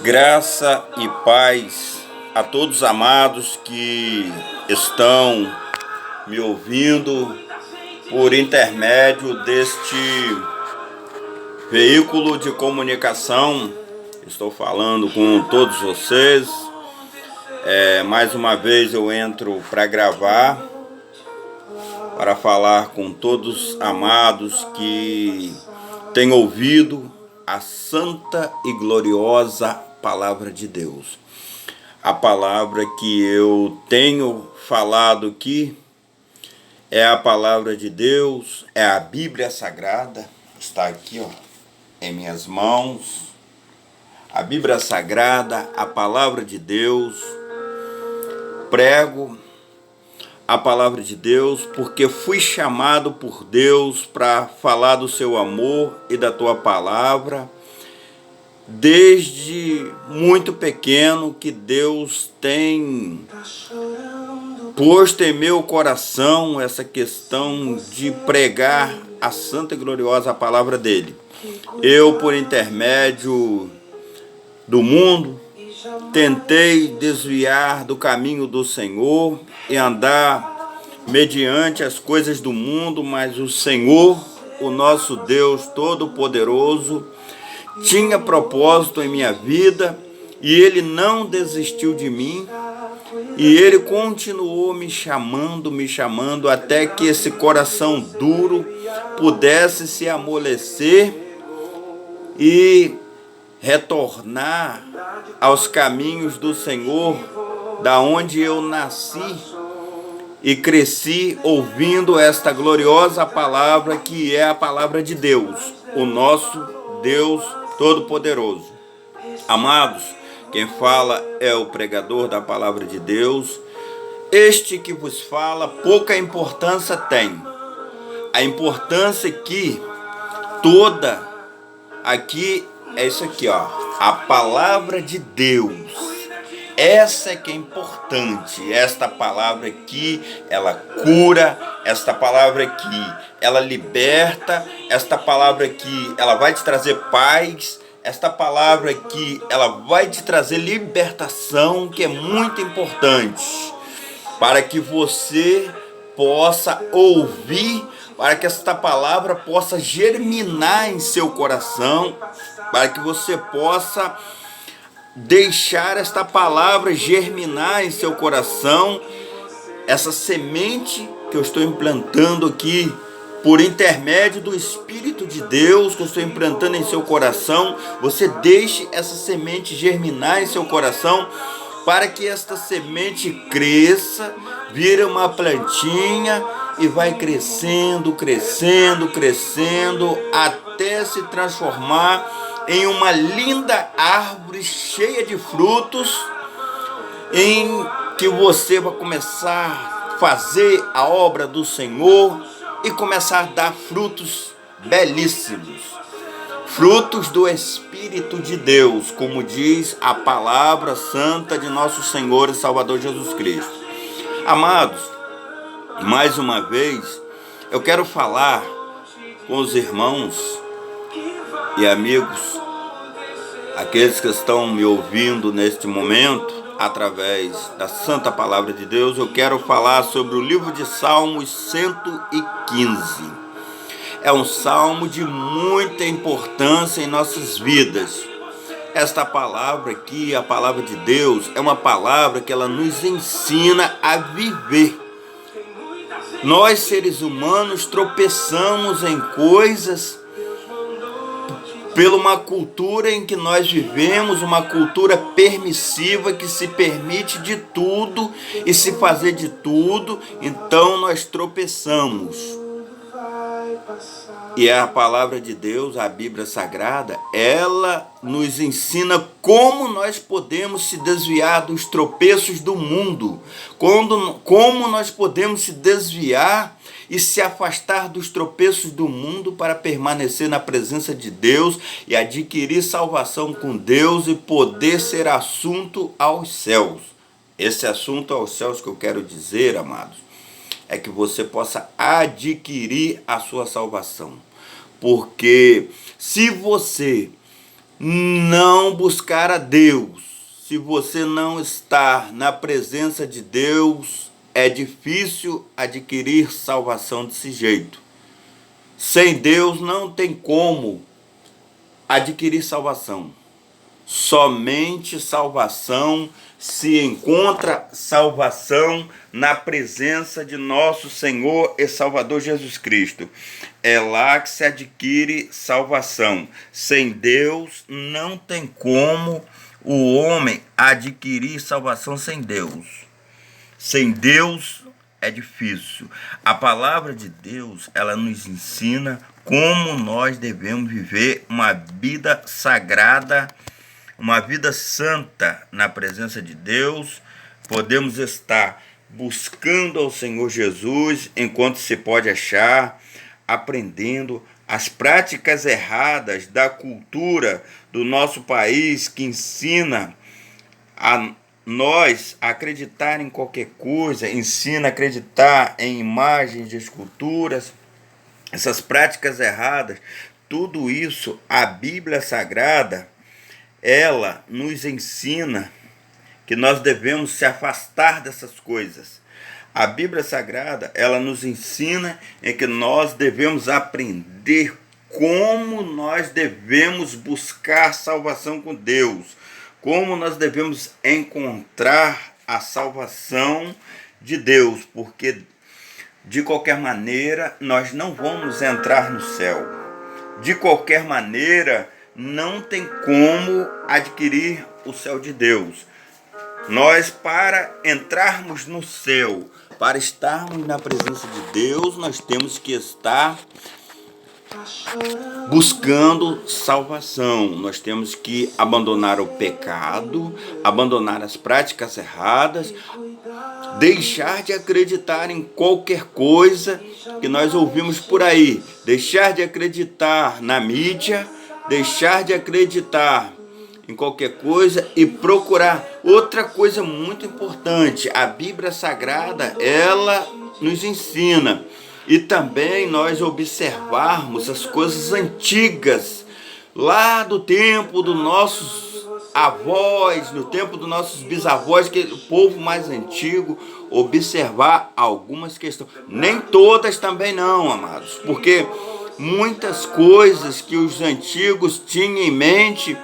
Graça e paz a todos amados que estão me ouvindo por intermédio deste veículo de comunicação. Estou falando com todos vocês. Mais uma vez eu entro para gravar, para falar com todos amados que têm ouvido a santa e gloriosa palavra de Deus. A palavra que eu tenho falado aqui é a palavra de Deus, é a Bíblia Sagrada, está aqui em minhas mãos. A Bíblia Sagrada, a palavra de Deus. Prego a palavra de Deus porque fui chamado por Deus para falar do seu amor e da tua palavra. Desde muito pequeno que Deus tem posto em meu coração essa questão de pregar a santa e gloriosa palavra dele. Eu, por intermédio do mundo, tentei desviar do caminho do Senhor e andar mediante as coisas do mundo, mas o Senhor, o nosso Deus Todo-Poderoso, tinha propósito em minha vida e Ele não desistiu de mim e Ele continuou me chamando até que esse coração duro pudesse se amolecer e retornar aos caminhos do Senhor, da onde eu nasci e cresci ouvindo esta gloriosa palavra que é a palavra de Deus, o nosso Deus Todo-Poderoso. Amados, quem fala é o pregador da palavra de Deus. Este que vos fala, pouca importância tem. A importância que toda aqui é isso aqui, a palavra de Deus. Essa é que é importante. Esta palavra aqui, ela cura. Esta palavra aqui, ela liberta. Esta palavra aqui, ela vai te trazer paz. Esta palavra aqui, ela vai te trazer libertação, que é muito importante, para que você possa ouvir, para que esta palavra possa germinar em seu coração, para que você possa deixar esta palavra germinar em seu coração, essa semente que eu estou implantando aqui, por intermédio do Espírito de Deus, que eu estou implantando em seu coração. Você deixe essa semente germinar em seu coração, para que esta semente cresça, vire uma plantinha e vai crescendo, até se transformar em uma linda árvore cheia de frutos, em que você vai começar a fazer a obra do Senhor e começar a dar frutos belíssimos, frutos do Espírito de Deus, como diz a palavra santa de nosso Senhor e Salvador Jesus Cristo. Amados, mais uma vez, eu quero falar com os irmãos e amigos, aqueles que estão me ouvindo neste momento, através da santa palavra de Deus. Eu quero falar sobre o livro de Salmos 115. É um salmo de muita importância em nossas vidas. Esta palavra aqui, a palavra de Deus, é uma palavra que ela nos ensina a viver. Nós, seres humanos, tropeçamos em coisas pela uma cultura em que nós vivemos, uma cultura permissiva que se permite de tudo e se fazer de tudo, então nós tropeçamos. E a palavra de Deus, a Bíblia Sagrada, ela nos ensina como nós podemos se desviar dos tropeços do mundo, como nós podemos se desviar e se afastar dos tropeços do mundo para permanecer na presença de Deus e adquirir salvação com Deus e poder ser assunto aos céus. Esse assunto aos céus que eu quero dizer, amados, é que você possa adquirir a sua salvação. Porque se você não buscar a Deus, se você não estar na presença de Deus, é difícil adquirir salvação desse jeito. Sem Deus não tem como adquirir salvação. Somente salvação se encontra salvação na presença de nosso Senhor e Salvador Jesus Cristo. É lá que se adquire salvação. Sem Deus não tem como o homem adquirir salvação sem Deus. Sem Deus é difícil. A palavra de Deus, ela nos ensina como nós devemos viver uma vida sagrada, uma vida santa na presença de Deus. Podemos estar buscando ao Senhor Jesus enquanto se pode achar, aprendendo as práticas erradas da cultura do nosso país, que ensina a nós acreditar em qualquer coisa, ensina a acreditar em imagens de esculturas, essas práticas erradas. Tudo isso, a Bíblia Sagrada, ela nos ensina que nós devemos se afastar dessas coisas. A Bíblia Sagrada, ela nos ensina em que nós devemos aprender como nós devemos buscar salvação com Deus, como nós devemos encontrar a salvação de Deus, porque de qualquer maneira nós não vamos entrar no céu. De qualquer maneira não tem como adquirir o céu de Deus. Nós, para entrarmos no céu, para estarmos na presença de Deus, nós temos que estar buscando salvação. Nós temos que abandonar o pecado, abandonar as práticas erradas, deixar de acreditar em qualquer coisa que nós ouvimos por aí, deixar de acreditar na mídia, deixar de acreditar em qualquer coisa e procurar outra coisa muito importante. A Bíblia Sagrada, ela nos ensina, e também nós observarmos as coisas antigas, lá do tempo dos nossos avós, no tempo dos nossos bisavós, que o povo mais antigo, observar algumas questões. Nem todas também não, amados, porque muitas coisas que os antigos tinham em mente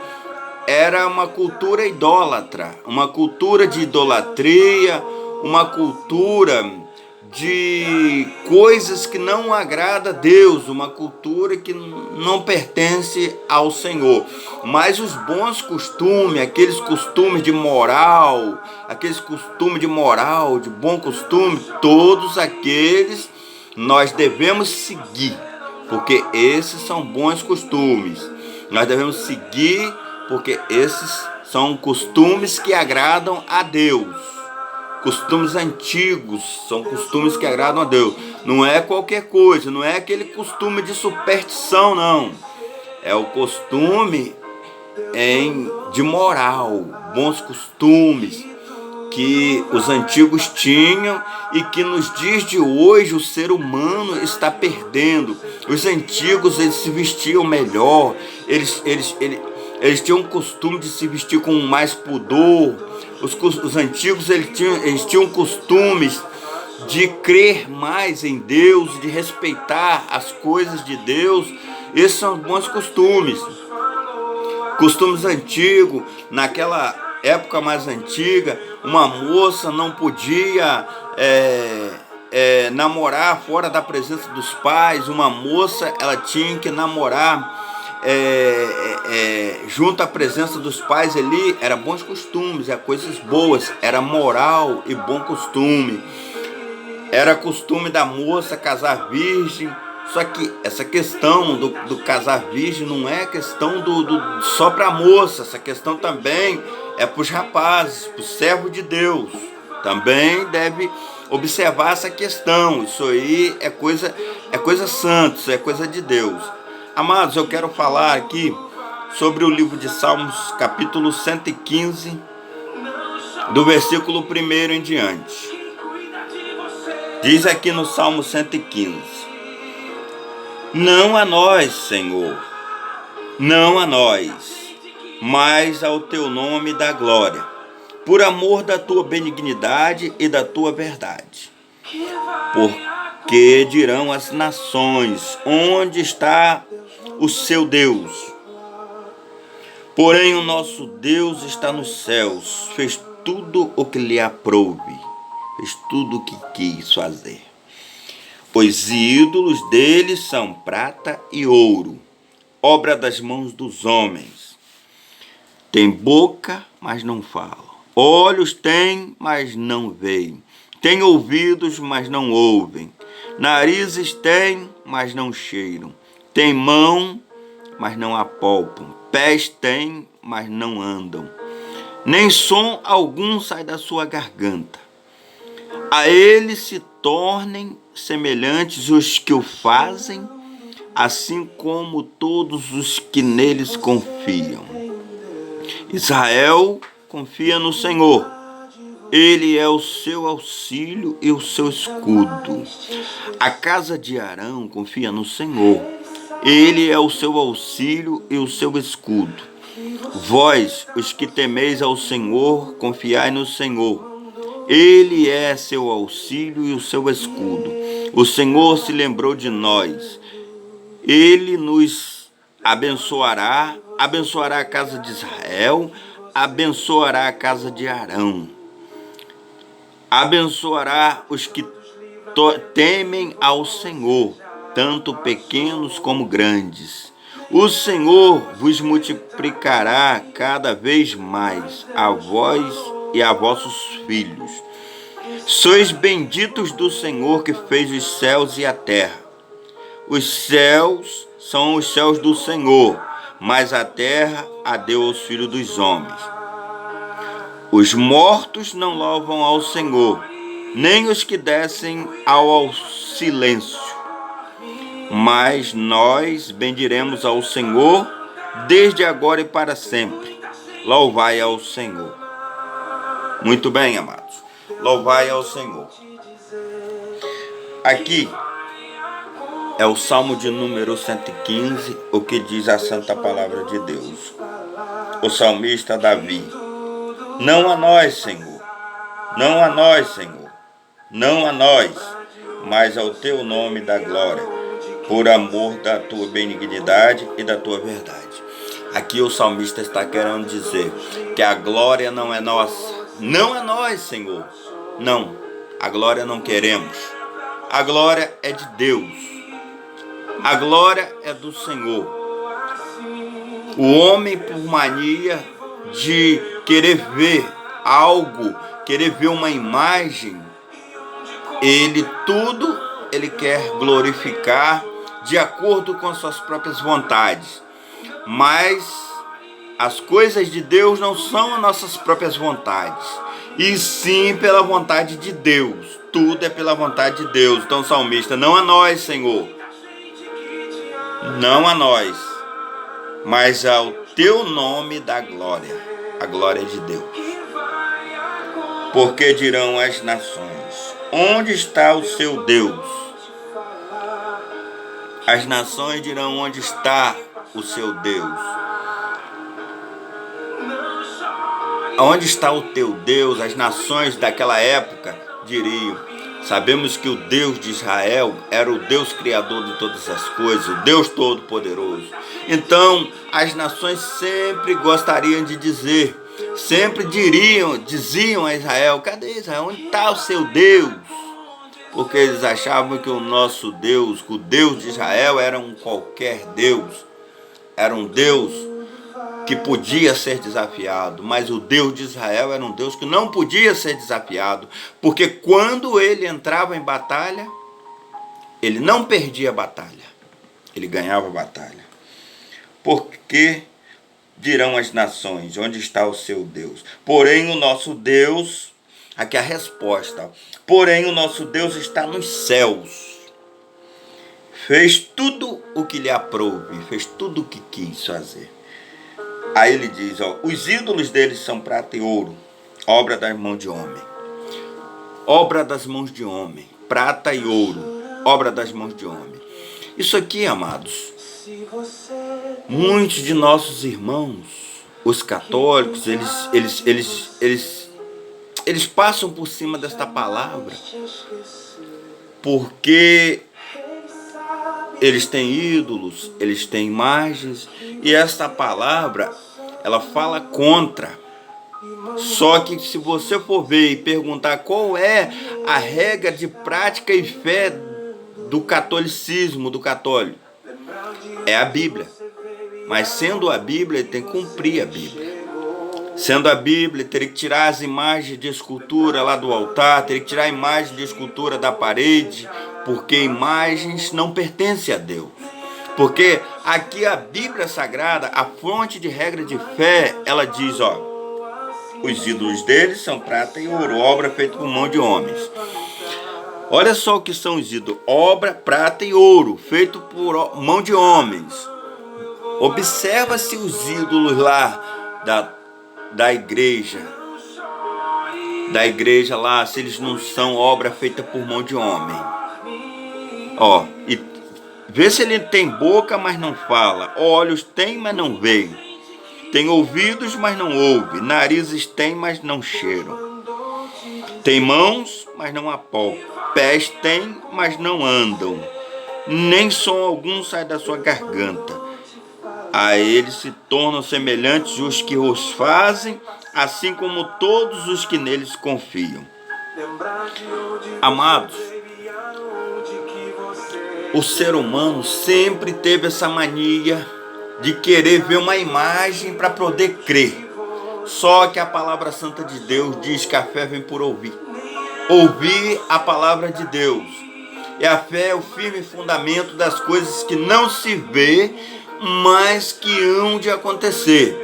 era uma cultura idólatra, uma cultura de idolatria, uma cultura de coisas que não agrada a Deus, uma cultura que não pertence ao Senhor. Mas os bons costumes, aqueles costumes de moral, de bom costume, todos aqueles nós devemos seguir, porque esses são bons costumes. Nós devemos seguir porque esses são costumes que agradam a Deus. Costumes antigos são costumes que agradam a Deus. Não é qualquer coisa, não é aquele costume de superstição, não. É o costume de moral, bons costumes que os antigos tinham e que nos dias de hoje o ser humano está perdendo. Os antigos, eles se vestiam melhor, eles tinham o costume de se vestir com mais pudor. Os antigos eles tinham costumes de crer mais em Deus, de respeitar as coisas de Deus. Esses são bons costumes. Costumes antigos, naquela época mais antiga, uma moça não podia namorar fora da presença dos pais. Uma moça, ela tinha que namorar junto à presença dos pais ali. Era bons costumes, coisas boas, era moral e bom costume. Era costume da moça casar virgem. Só que essa questão do casar virgem não é questão só para a moça. Essa questão também é para os rapazes, para o servo de Deus. Também deve observar essa questão. Isso aí é coisa santa, isso é coisa de Deus. Amados, eu quero falar aqui sobre o livro de Salmos, capítulo 115, do versículo 1 em diante. Diz aqui no Salmo 115: Não a nós, Senhor, não a nós, mas ao teu nome dá glória, por amor da tua benignidade e da tua verdade. Porque dirão as nações: onde está o seu Deus? Porém o nosso Deus está nos céus, fez tudo o que lhe aprouve, fez tudo o que quis fazer. Os ídolos deles são prata e ouro, obra das mãos dos homens. Tem boca, mas não falam. Olhos têm, mas não veem. Tem ouvidos, mas não ouvem. Narizes têm, mas não cheiram. Tem mão, mas não apalpam. Pés têm, mas não andam. Nem som algum sai da sua garganta. A ele se tornem semelhantes os que o fazem, assim como todos os que neles confiam. Israel confia no Senhor. Ele é o seu auxílio e o seu escudo. A casa de Arão confia no Senhor. Ele é o seu auxílio e o seu escudo. Vós, os que temeis ao Senhor, confiai no Senhor. Ele é seu auxílio e o seu escudo. O Senhor se lembrou de nós. Ele nos abençoará, abençoará a casa de Israel, abençoará a casa de Arão. Abençoará os que temem ao Senhor, tanto pequenos como grandes. O Senhor vos multiplicará cada vez mais, a vós e a vossos filhos. Sois benditos do Senhor que fez os céus e a terra. Os céus são os céus do Senhor, mas a terra a deu aos filhos dos homens. Os mortos não louvam ao Senhor, nem os que descem ao silêncio. Mas nós bendiremos ao Senhor, desde agora e para sempre. Louvai ao Senhor. Muito bem, amados. Louvai ao Senhor. Aqui é o Salmo de número 115, o que diz a santa palavra de Deus. O salmista Davi: não a nós, Senhor, não a nós, Senhor, não a nós, mas ao teu nome dá glória, por amor da tua benignidade e da tua verdade. Aqui o salmista está querendo dizer que a glória não é nossa, não é nós, Senhor. Não, a glória não queremos. A glória é de Deus. A glória é do Senhor. O homem, por mania de querer ver algo, querer ver uma imagem, ele quer glorificar de acordo com as suas próprias vontades. Mas as coisas de Deus não são as nossas próprias vontades, e sim pela vontade de Deus. Tudo é pela vontade de Deus. Então, salmista: não a nós, Senhor, não a nós, mas ao teu nome dá glória, a glória de Deus. Porque dirão as nações: onde está o seu Deus? As nações dirão: onde está o seu Deus? Onde está o teu Deus? As nações daquela época diriam. Sabemos que o Deus de Israel era o Deus criador de todas as coisas, o Deus todo-poderoso. Então, as nações sempre gostariam de dizer, sempre diziam a Israel: cadê Israel? Onde está o seu Deus? Porque eles achavam que o nosso Deus, que o Deus de Israel era um qualquer Deus. Era um Deus que podia ser desafiado, mas o Deus de Israel era um Deus que não podia ser desafiado, porque quando ele entrava em batalha, ele não perdia a batalha, ele ganhava a batalha. Porque dirão as nações: onde está o seu Deus? Porém o nosso Deus, aqui a resposta, porém o nosso Deus está nos céus. Fez tudo o que lhe aprouve, fez tudo o que quis fazer. Aí ele diz, os ídolos deles são prata e ouro, obra das mãos de homem. Obra das mãos de homem, prata e ouro, obra das mãos de homem. Isso aqui, amados, muitos de nossos irmãos os católicos, eles passam por cima desta palavra porque eles têm ídolos, eles têm imagens, e esta palavra, ela fala contra. Só que se você for ver e perguntar qual é a regra de prática e fé do catolicismo, do católico, é a Bíblia. Mas sendo a Bíblia, ele tem que cumprir a Bíblia. Sendo a Bíblia, teria que tirar as imagens de escultura lá do altar, teria que tirar a imagem de escultura da parede, porque imagens não pertencem a Deus. Porque aqui a Bíblia Sagrada, a fonte de regra de fé, ela diz, os ídolos deles são prata e ouro, obra feita por mão de homens. Olha só o que são os ídolos: obra, prata e ouro, feito por mão de homens. Observa-se os ídolos lá da igreja lá, se eles não são obra feita por mão de homem. E vê se ele tem boca, mas não fala. Olhos tem, mas não vê. Tem ouvidos, mas não ouve. Narizes tem, mas não cheiram. Tem mãos, mas não apalpam. Pés tem, mas não andam. Nem som algum sai da sua garganta. A eles se tornam semelhantes os que os fazem, assim como todos os que neles confiam. Amados, o ser humano sempre teve essa mania de querer ver uma imagem para poder crer. Só que a palavra santa de Deus diz que a fé vem por ouvir. Ouvir a palavra de Deus. E a fé é o firme fundamento das coisas que não se vê, mas que hão de acontecer.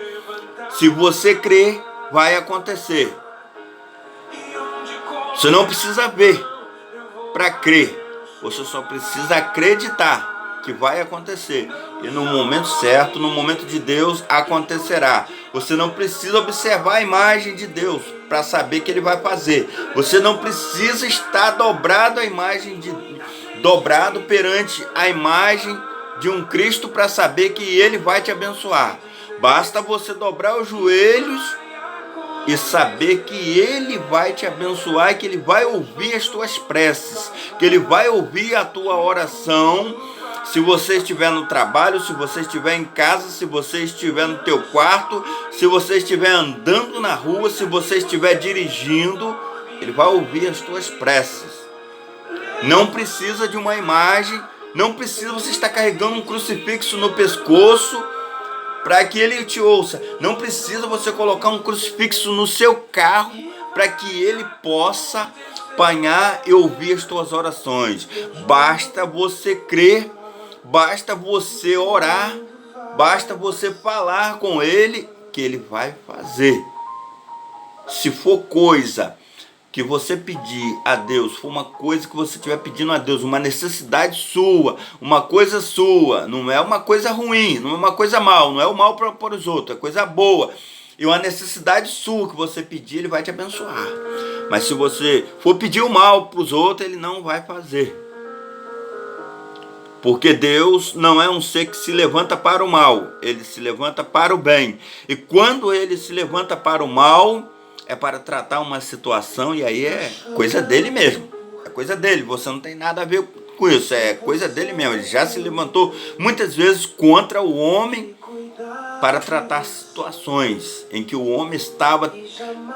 Se você crer, vai acontecer. Você não precisa ver para crer. Você só precisa acreditar que vai acontecer. E no momento certo, no momento de Deus, acontecerá. Você não precisa observar a imagem de Deus para saber que Ele vai fazer. Você não precisa estar dobrado perante a imagem de um Cristo para saber que Ele vai te abençoar. Basta você dobrar os joelhos e saber que Ele vai te abençoar, que Ele vai ouvir as tuas preces, que Ele vai ouvir a tua oração. Se você estiver no trabalho, se você estiver em casa, se você estiver no teu quarto, se você estiver andando na rua, se você estiver dirigindo, Ele vai ouvir as tuas preces. Não precisa de uma imagem, não precisa você estar carregando um crucifixo no pescoço para que Ele te ouça. Não precisa você colocar um crucifixo no seu carro para que Ele possa apanhar e ouvir as tuas orações. Basta você crer, basta você orar, basta você falar com Ele, que Ele vai fazer. Se for coisa que você pedir a Deus, for uma coisa que você estiver pedindo a Deus, uma necessidade sua, uma coisa sua, não é uma coisa ruim, não é uma coisa mal, não é o mal para os outros, é coisa boa, e uma necessidade sua que você pedir, Ele vai te abençoar. Mas se você for pedir o mal para os outros, Ele não vai fazer. Porque Deus não é um ser que se levanta para o mal, Ele se levanta para o bem. E quando Ele se levanta para o mal, é para tratar uma situação, e aí é coisa dele mesmo. É coisa dele, você não tem nada a ver com isso, é coisa dele mesmo. Ele já se levantou muitas vezes contra o homem para tratar situações em que o homem estava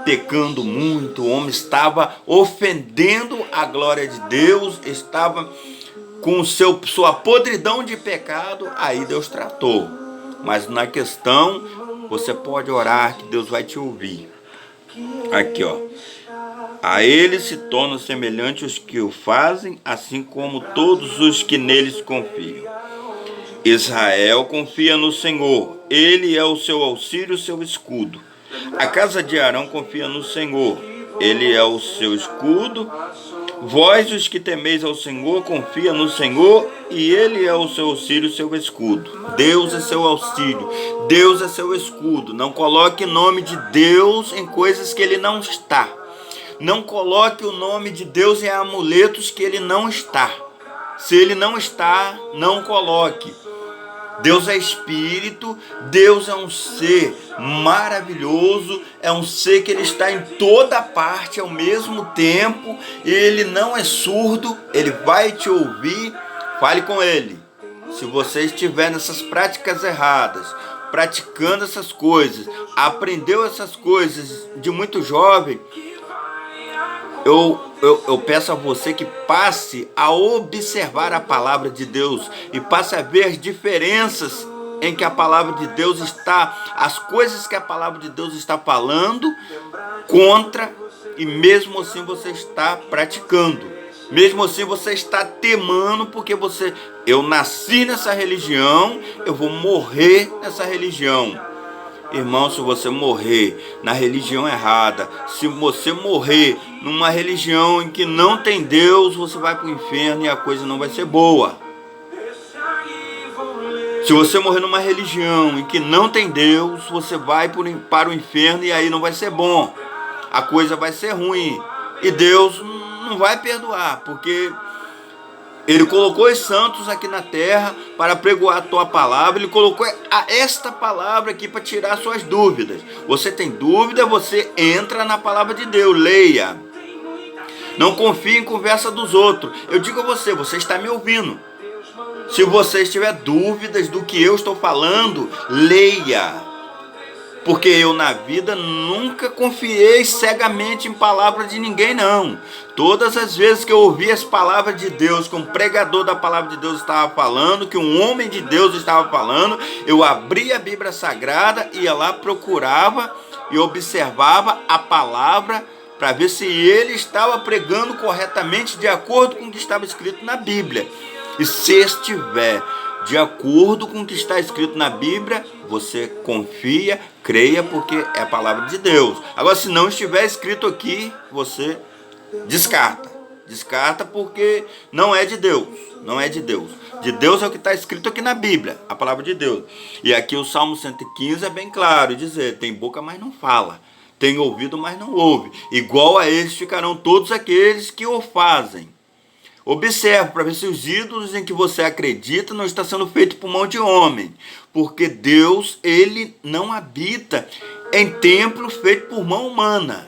pecando muito, o homem estava ofendendo a glória de Deus, estava com sua podridão de pecado. Aí Deus tratou. Mas na questão, você pode orar que Deus vai te ouvir. Aqui, a eles se tornam semelhantes os que o fazem, assim como todos os que neles confiam. Israel confia no Senhor, Ele é o seu auxílio, o seu escudo. A casa de Arão confia no Senhor, Ele é o seu escudo. Vós, os que temeis ao Senhor, confia no Senhor, e Ele é o seu auxílio, o seu escudo. Deus é seu auxílio, Deus é seu escudo. Não coloque o nome de Deus em coisas que Ele não está. Não coloque o nome de Deus em amuletos que Ele não está. Se Ele não está, não coloque. Deus é espírito, Deus é um ser maravilhoso, é um ser que ele está em toda parte ao mesmo tempo, ele não é surdo, ele vai te ouvir, fale com ele. Se você estiver nessas práticas erradas, praticando essas coisas, aprendeu essas coisas de muito jovem, eu peço a você que passe a observar a palavra de Deus e passe a ver as diferenças em que a palavra de Deus está, as coisas que a palavra de Deus está falando contra, e mesmo assim você está praticando. Mesmo assim você está temando porque eu nasci nessa religião, eu vou morrer nessa religião. Irmão, se você morrer na religião errada, se você morrer numa religião em que não tem Deus, você vai para o inferno e a coisa não vai ser boa. Se você morrer numa religião em que não tem Deus, você vai para o inferno e aí não vai ser bom. A coisa vai ser ruim. E Deus não vai perdoar, porque Ele colocou os santos aqui na terra para pregoar a tua palavra. Ele colocou esta palavra aqui para tirar suas dúvidas. Você tem dúvida, você entra na palavra de Deus, leia. Não confie em conversa dos outros. Eu digo a você, você está me ouvindo. Se você tiver dúvidas do que eu estou falando, leia. Porque eu na vida nunca confiei cegamente em palavra de ninguém, não. Todas as vezes que eu ouvi as palavras de Deus, que um pregador da palavra de Deus estava falando, que um homem de Deus estava falando, eu abria a Bíblia Sagrada, ia lá, procurava e observava a palavra para ver se ele estava pregando corretamente de acordo com o que estava escrito na Bíblia. E se estiver de acordo com o que está escrito na Bíblia, você confia, creia, porque é a palavra de Deus. Agora, se não estiver escrito aqui, você descarta. Descarta porque não é de Deus. Não é de Deus. De Deus é o que está escrito aqui na Bíblia, a palavra de Deus. E aqui o Salmo 115 é bem claro, dizer, tem boca, mas não fala. Tem ouvido, mas não ouve. Igual a eles ficarão todos aqueles que o fazem. Observe para ver se os ídolos em que você acredita não estão sendo feitos por mão de homem. Porque Deus, ele não habita em templo feito por mão humana.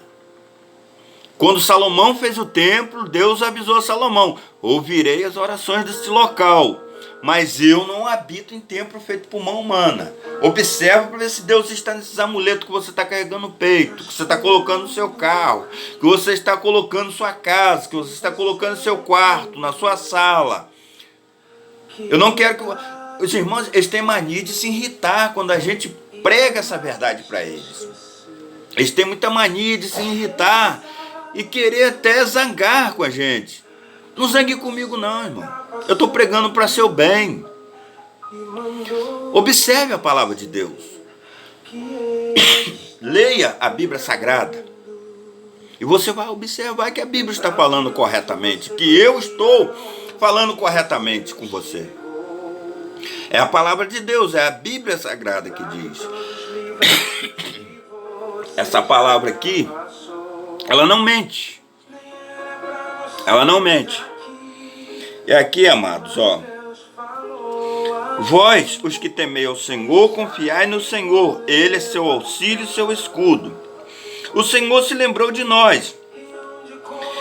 Quando Salomão fez o templo, Deus avisou a Salomão: ouvirei as orações deste local, mas eu não habito em templo feito por mão humana. Observe para ver se Deus está nesses amuletos que você está carregando no peito, que você está colocando no seu carro, que você está colocando na sua casa, que você está colocando no seu quarto, na sua sala. Eu não quero que... Os irmãos, eles têm mania de se irritar quando a gente prega essa verdade para eles. Eles têm muita mania de se irritar e querer até zangar com a gente. Não zangue comigo não, irmão. Eu estou pregando para seu bem. Observe a palavra de Deus. Leia a Bíblia Sagrada. E você vai observar que a Bíblia está falando corretamente. Que eu estou falando corretamente com você. É a palavra de Deus, é a Bíblia Sagrada que diz. Essa palavra aqui, ela não mente. Ela não mente. E aqui, amados, ó. Vós, os que temei ao Senhor, confiai no Senhor. Ele é seu auxílio e seu escudo. O Senhor se lembrou de nós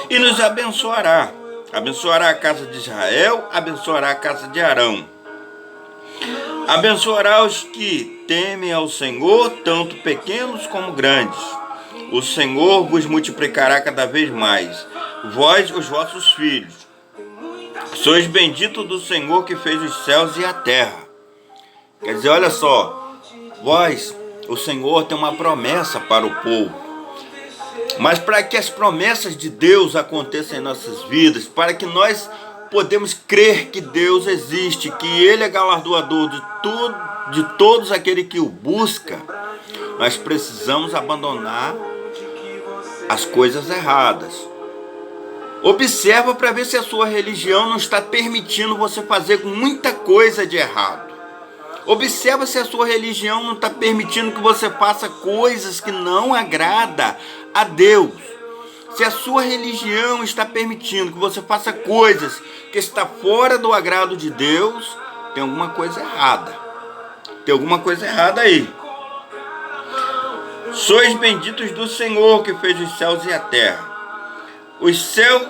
e nos abençoará. Abençoará a casa de Israel, abençoará a casa de Arão. Abençoará os que temem ao Senhor, tanto pequenos como grandes. O Senhor vos multiplicará cada vez mais, vós, os vossos filhos. Sois bendito do Senhor que fez os céus e a terra. Quer dizer, olha só, vós, o Senhor tem uma promessa para o povo. Mas para que as promessas de Deus aconteçam em nossas vidas, para que nós podemos crer que Deus existe, que Ele é galardoador de todos aqueles que o buscam, nós precisamos abandonar as coisas erradas. Observa para ver se a sua religião não está permitindo você fazer muita coisa de errado. Observa se a sua religião não está permitindo que você faça coisas que não agrada a Deus. Se a sua religião está permitindo que você faça coisas que está fora do agrado de Deus, tem alguma coisa errada. Tem alguma coisa errada aí. Sois benditos do Senhor que fez os céus e a terra. Os céus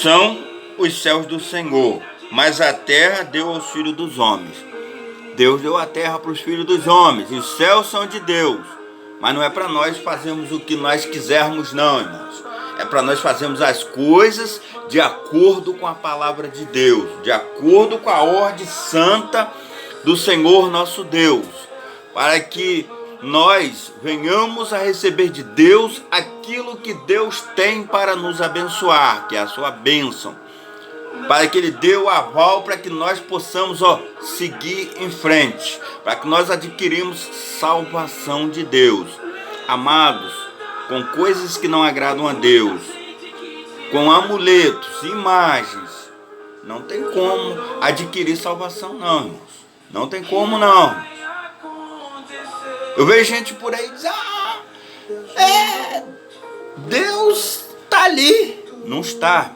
são os céus do Senhor, mas a terra deu aos filhos dos homens. Deus deu a terra para os filhos dos homens, e os céus são de Deus. Mas não é para nós fazermos o que nós quisermos, não, irmãos. É para nós fazermos as coisas de acordo com a palavra de Deus, de acordo com a ordem santa do Senhor nosso Deus, para que nós venhamos a receber de Deus aquilo que Deus tem para nos abençoar, que é a sua bênção, para que Ele dê o aval para que nós possamos seguir em frente, para que nós adquirimos salvação de Deus. Amados, com coisas que não agradam a Deus, com amuletos, imagens, não tem como adquirir salvação não, irmãos. Não tem como não. Eu vejo gente por aí dizer, Deus está ali. Não está.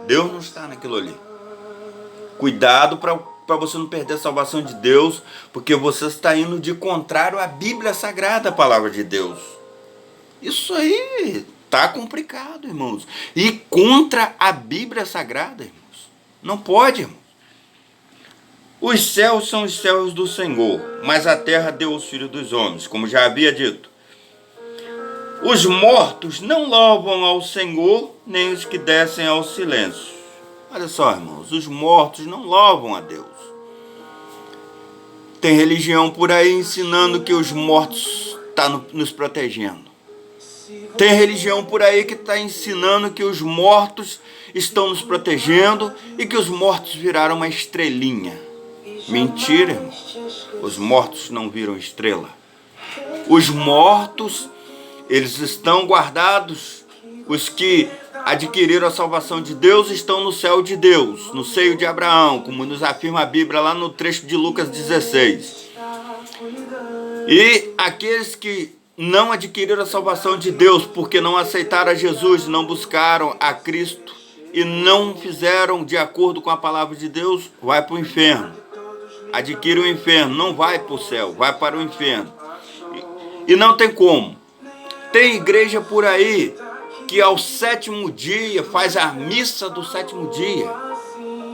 Deus não está naquilo ali. Cuidado para você não perder a salvação de Deus, porque você está indo de contrário à Bíblia Sagrada, a palavra de Deus. Isso aí está complicado, irmãos. E contra a Bíblia Sagrada, irmãos. Não pode, irmãos. Os céus são os céus do Senhor, mas a terra deu aos filhos dos homens, como já havia dito. Os mortos não louvam ao Senhor, nem os que descem ao silêncio. Olha só, irmãos, os mortos não louvam a Deus. Tem religião por aí ensinando que os mortos estão nos protegendo. Tem religião por aí que está ensinando que os mortos estão nos protegendo e que os mortos viraram uma estrelinha. Mentira, irmão. Os mortos não viram estrela. Os mortos, eles estão guardados. Os que adquiriram a salvação de Deus estão no céu de Deus, no seio de Abraão, como nos afirma a Bíblia lá no trecho de Lucas 16. E aqueles que não adquiriram a salvação de Deus porque não aceitaram a Jesus, não buscaram a Cristo e não fizeram de acordo com a palavra de Deus, vai para o inferno. Adquire o inferno, não vai para o céu, vai para o inferno. E não tem como. Tem igreja por aí que ao sétimo dia faz a missa do sétimo dia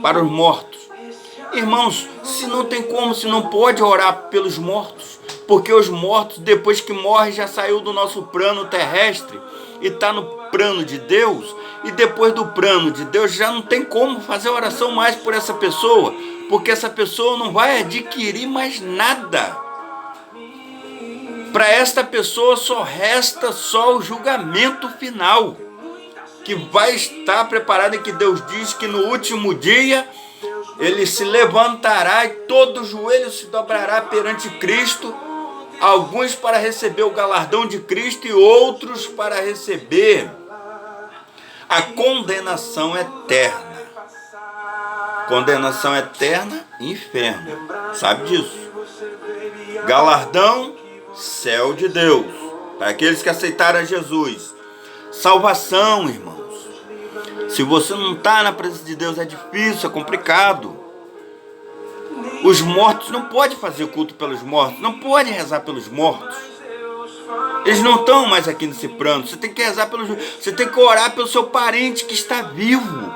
para os mortos. Irmãos, se não tem como, se não pode orar pelos mortos, porque os mortos, depois que morrem, já saiu do nosso plano terrestre e está no plano de Deus, e depois do plano de Deus já não tem como fazer oração mais por essa pessoa, porque essa pessoa não vai adquirir mais nada. Para esta pessoa só resta o julgamento final, que vai estar preparado, e que Deus diz que no último dia ele se levantará e todo joelho se dobrará perante Cristo, alguns para receber o galardão de Cristo e outros para receber a condenação eterna. Condenação eterna, inferno. Sabe disso? Galardão, céu de Deus. Para aqueles que aceitaram a Jesus. Salvação, irmãos. Se você não está na presença de Deus, é difícil, é complicado. Os mortos não podem fazer culto pelos mortos. Não podem rezar pelos mortos. Eles não estão mais aqui nesse plano. Você tem que rezar pelos... Você tem que orar pelo seu parente que está vivo,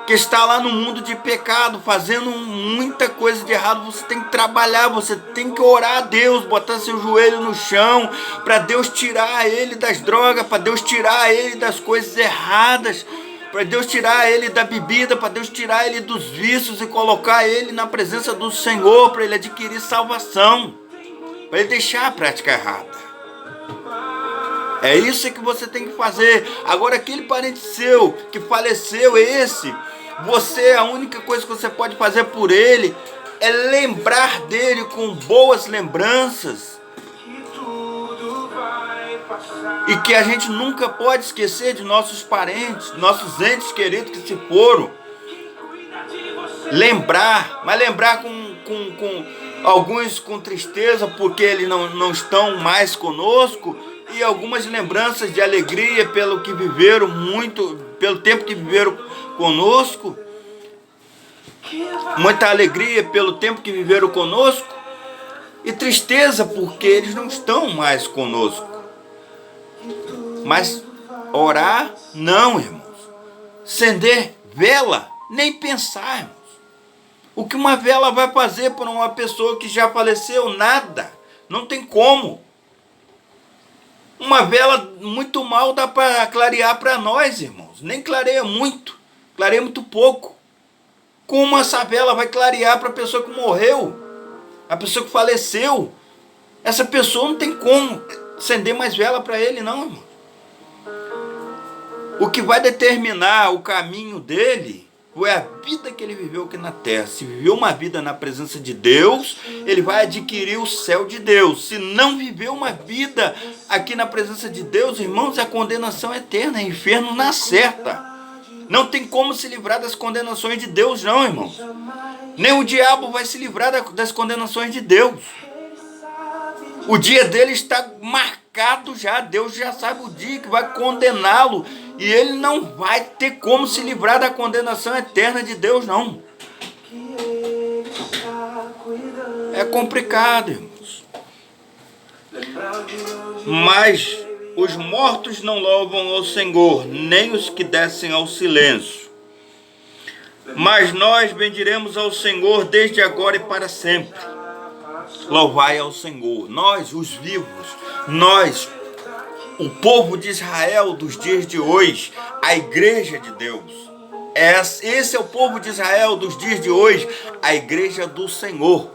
que está lá no mundo de pecado, fazendo muita coisa de errado. Você tem que trabalhar, você tem que orar a Deus, botar seu joelho no chão, para Deus tirar ele das drogas, para Deus tirar ele das coisas erradas, para Deus tirar ele da bebida, para Deus tirar ele dos vícios e colocar ele na presença do Senhor, para ele adquirir salvação, para ele deixar a prática errada. É isso que você tem que fazer. Agora, aquele parente seu que faleceu, você, a única coisa que você pode fazer por ele é lembrar dele com boas lembranças. E que a gente nunca pode esquecer de nossos parentes, nossos entes queridos que se foram. Lembrar, mas lembrar com alguns com tristeza porque eles não estão mais conosco, e algumas lembranças de alegria pelo que viveram pelo tempo que viveram conosco. Muita alegria pelo tempo que viveram conosco, E tristeza porque eles não estão mais conosco. Mas orar, não, irmãos. Acender vela, nem pensar, irmãos. O que uma vela vai fazer por uma pessoa que já faleceu? Nada. Não tem como. Uma vela muito mal dá para clarear para nós, irmãos. Nem clareia muito. Clareia muito pouco. Como essa vela vai clarear para a pessoa que morreu? A pessoa que faleceu? Essa pessoa não tem como acender mais vela para ele, não, irmão. O que vai determinar o caminho dele foi a vida que ele viveu aqui na terra. Se viveu uma vida na presença de Deus, ele vai adquirir o céu de Deus. Se não viveu uma vida aqui na presença de Deus, irmãos, a condenação é eterna, é inferno na certa. Não tem como se livrar das condenações de Deus, não, irmãos. Nem o diabo vai se livrar das condenações de Deus. O dia dele está marcado já. Deus já sabe o dia que vai condená-lo. E ele não vai ter como se livrar da condenação eterna de Deus, não. É complicado, irmãos. Mas os mortos não louvam ao Senhor, nem os que descem ao silêncio. Mas nós bendiremos ao Senhor desde agora e para sempre. Louvai ao Senhor. Nós, os vivos, nós, o povo de Israel dos dias de hoje, a igreja de Deus. Esse é o povo de Israel dos dias de hoje, a igreja do Senhor.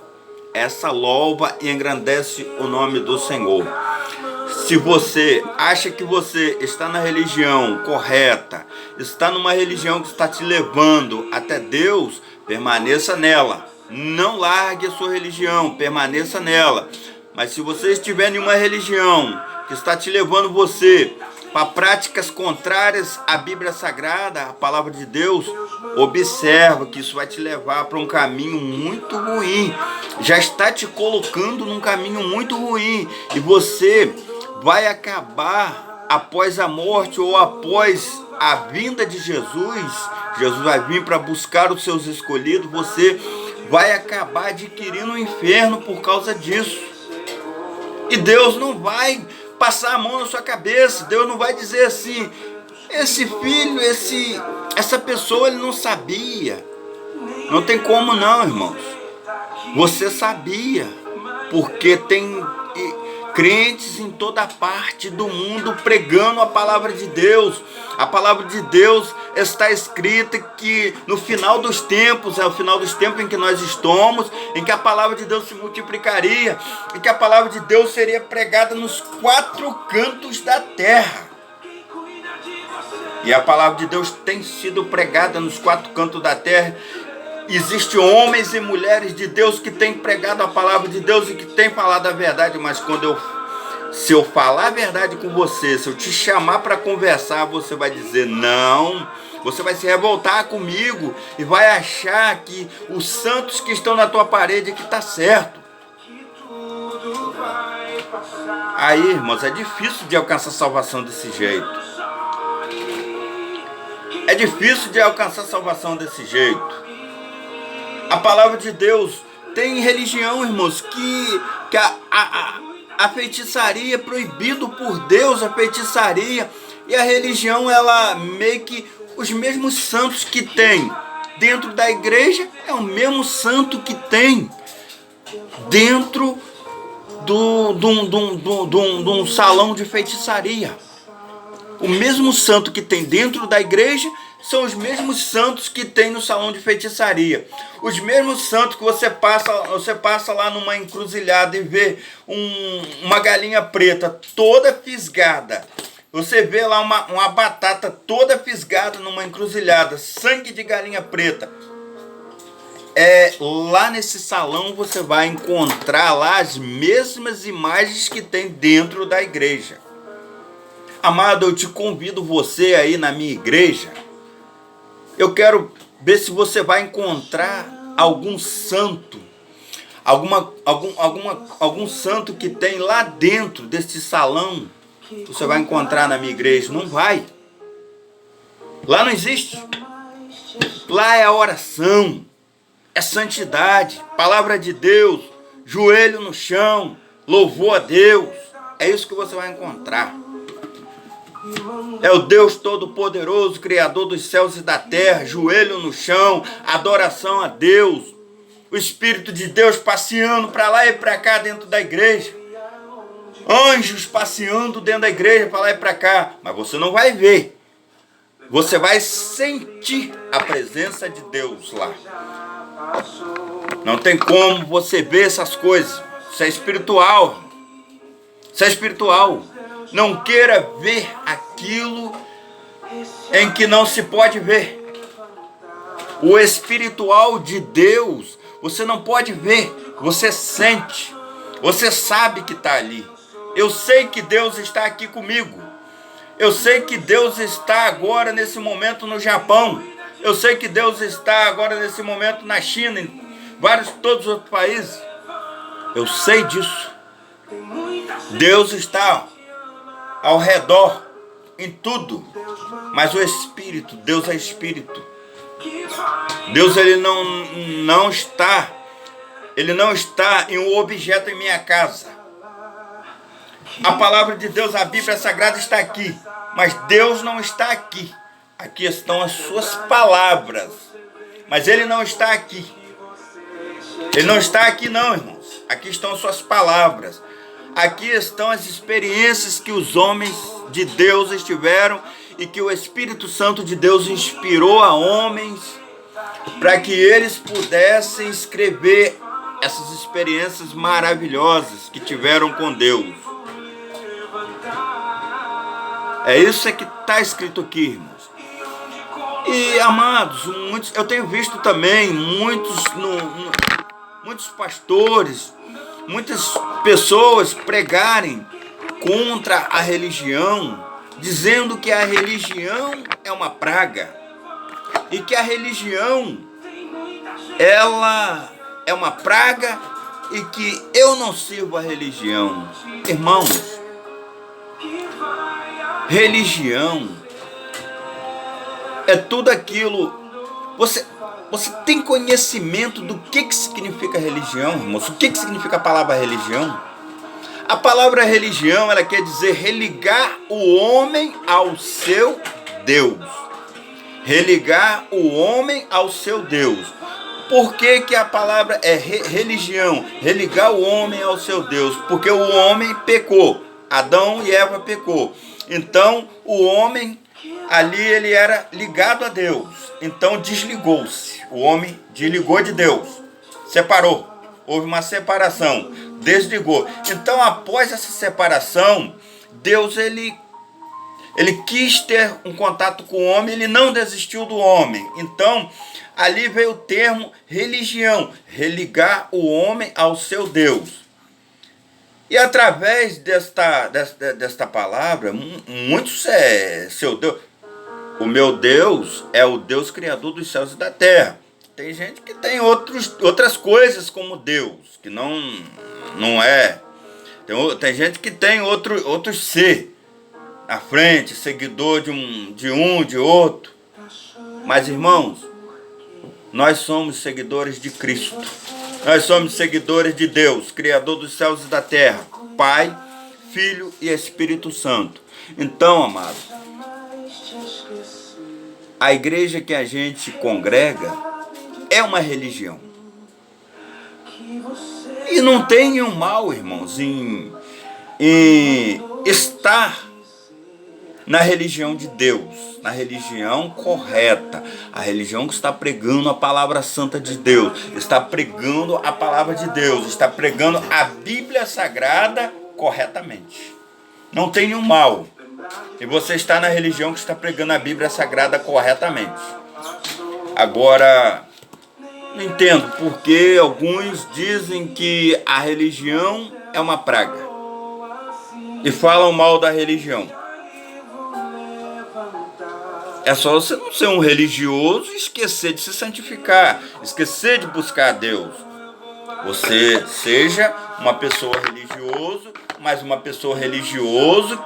Essa louva e engrandece o nome do Senhor. Se você acha que você está na religião correta, está numa religião que está te levando até Deus, permaneça nela. Não largue a sua religião, permaneça nela. Mas se você estiver em uma religião que está te levando você para práticas contrárias à Bíblia Sagrada, à Palavra de Deus, observa que isso vai te levar para um caminho muito ruim. Já está te colocando num caminho muito ruim. E você vai acabar após a morte ou após a vinda de Jesus. Jesus vai vir para buscar os seus escolhidos. Você vai acabar adquirindo o inferno por causa disso. E Deus não vai passar a mão na sua cabeça. Deus não vai dizer assim: esse filho, essa pessoa, ele não sabia. Não tem como não, irmãos. Você sabia, porque tem crentes em toda parte do mundo pregando a palavra de Deus. A palavra de Deus está escrita que no final dos tempos, é o final dos tempos em que nós estamos, em que a palavra de Deus se multiplicaria, e que a palavra de Deus seria pregada nos 4 cantos da terra. E a palavra de Deus tem sido pregada nos 4 cantos da terra. Existem homens e mulheres de Deus que têm pregado a palavra de Deus e que têm falado a verdade, mas se eu falar a verdade com você, se eu te chamar para conversar, você vai dizer não, você vai se revoltar comigo e vai achar que os santos que estão na tua parede que está certo. Aí, irmãos, é difícil de alcançar salvação desse jeito. É difícil de alcançar salvação desse jeito. A palavra de Deus tem religião, irmãos, que a feitiçaria é proibido por Deus, a feitiçaria. E a religião, ela meio que os mesmos santos que tem dentro da igreja, é o mesmo santo que tem dentro de um salão de feitiçaria. O mesmo santo que tem dentro da igreja são os mesmos santos que tem no salão de feitiçaria. Os mesmos santos que você passa lá numa encruzilhada e vê uma galinha preta toda fisgada. Você vê lá uma batata toda fisgada numa encruzilhada, sangue de galinha preta. Lá nesse salão você vai encontrar lá as mesmas imagens que tem dentro da igreja. Amado, eu te convido você aí na minha igreja. Eu quero ver se você vai encontrar algum santo, algum santo que tem lá dentro desse salão. Você vai encontrar na minha igreja. Não vai. Lá não existe. Lá é a oração, é santidade, palavra de Deus, joelho no chão, louvor a Deus. É isso que você vai encontrar. É o Deus Todo-Poderoso, Criador dos céus e da terra, joelho no chão, adoração a Deus. O Espírito de Deus passeando para lá e para cá dentro da igreja. Anjos passeando dentro da igreja para lá e para cá. Mas você não vai ver. Você vai sentir a presença de Deus lá. Não tem como você ver essas coisas. Isso é espiritual. Isso é espiritual. Não queira ver aquilo em que não se pode ver. O espiritual de Deus, você não pode ver. Você sente. Você sabe que está ali. Eu sei que Deus está aqui comigo. Eu sei que Deus está agora nesse momento no Japão. Eu sei que Deus está agora nesse momento na China, em todos os outros países. Eu sei disso. Deus está ao redor, em tudo. Mas o Espírito, Deus é Espírito. Deus ele não está em um objeto em minha casa. A palavra de Deus, a Bíblia Sagrada está aqui, mas Deus não está aqui. Aqui estão as suas palavras, mas Ele não está aqui. Ele não está aqui não, irmãos. Aqui estão as suas palavras. Aqui estão as experiências que os homens de Deus tiveram e que o Espírito Santo de Deus inspirou a homens para que eles pudessem escrever essas experiências maravilhosas que tiveram com Deus. É isso que está escrito aqui, irmãos. E, amados, eu tenho visto também muitos pastores, muitas pessoas pregarem contra a religião, dizendo que a religião é uma praga e que a religião ela é uma praga e que eu não sirvo a religião. Irmãos, religião é tudo aquilo. Você tem conhecimento do que significa religião, irmãos? O que significa a palavra religião? A palavra religião, ela quer dizer religar o homem ao seu Deus. Religar o homem ao seu Deus. Por que a palavra é religião? Religar o homem ao seu Deus. Porque o homem pecou. Adão e Eva pecou. Então, o homem ali, ele era ligado a Deus. Então, desligou-se. O homem desligou de Deus. Separou. Houve uma separação. Desligou. Então, após essa separação, Deus, ele quis ter um contato com o homem. Ele não desistiu do homem. Então, ali veio o termo religião. Religar o homem ao seu Deus. E através desta palavra, muitos seu Deus. O meu Deus é o Deus Criador dos céus e da terra. Tem gente que tem outras coisas como Deus, que não é. Tem gente que tem outro ser na frente, seguidor de outro. Mas, irmãos, nós somos seguidores de Cristo. Nós somos seguidores de Deus, Criador dos céus e da terra, Pai, Filho e Espírito Santo. Então, amados, a igreja que a gente congrega é uma religião. E não tem nenhum mal, irmãos, em estar na religião de Deus, na religião correta, a religião que está pregando a palavra santa de Deus, está pregando a palavra de Deus, está pregando a Bíblia Sagrada corretamente. Não tem nenhum mal. E você está na religião que está pregando a Bíblia Sagrada corretamente. Agora, não entendo porque alguns dizem que a religião é uma praga e falam mal da religião. É só você não ser um religioso e esquecer de se santificar, esquecer de buscar a Deus. Você seja uma pessoa religiosa, mas uma pessoa religiosa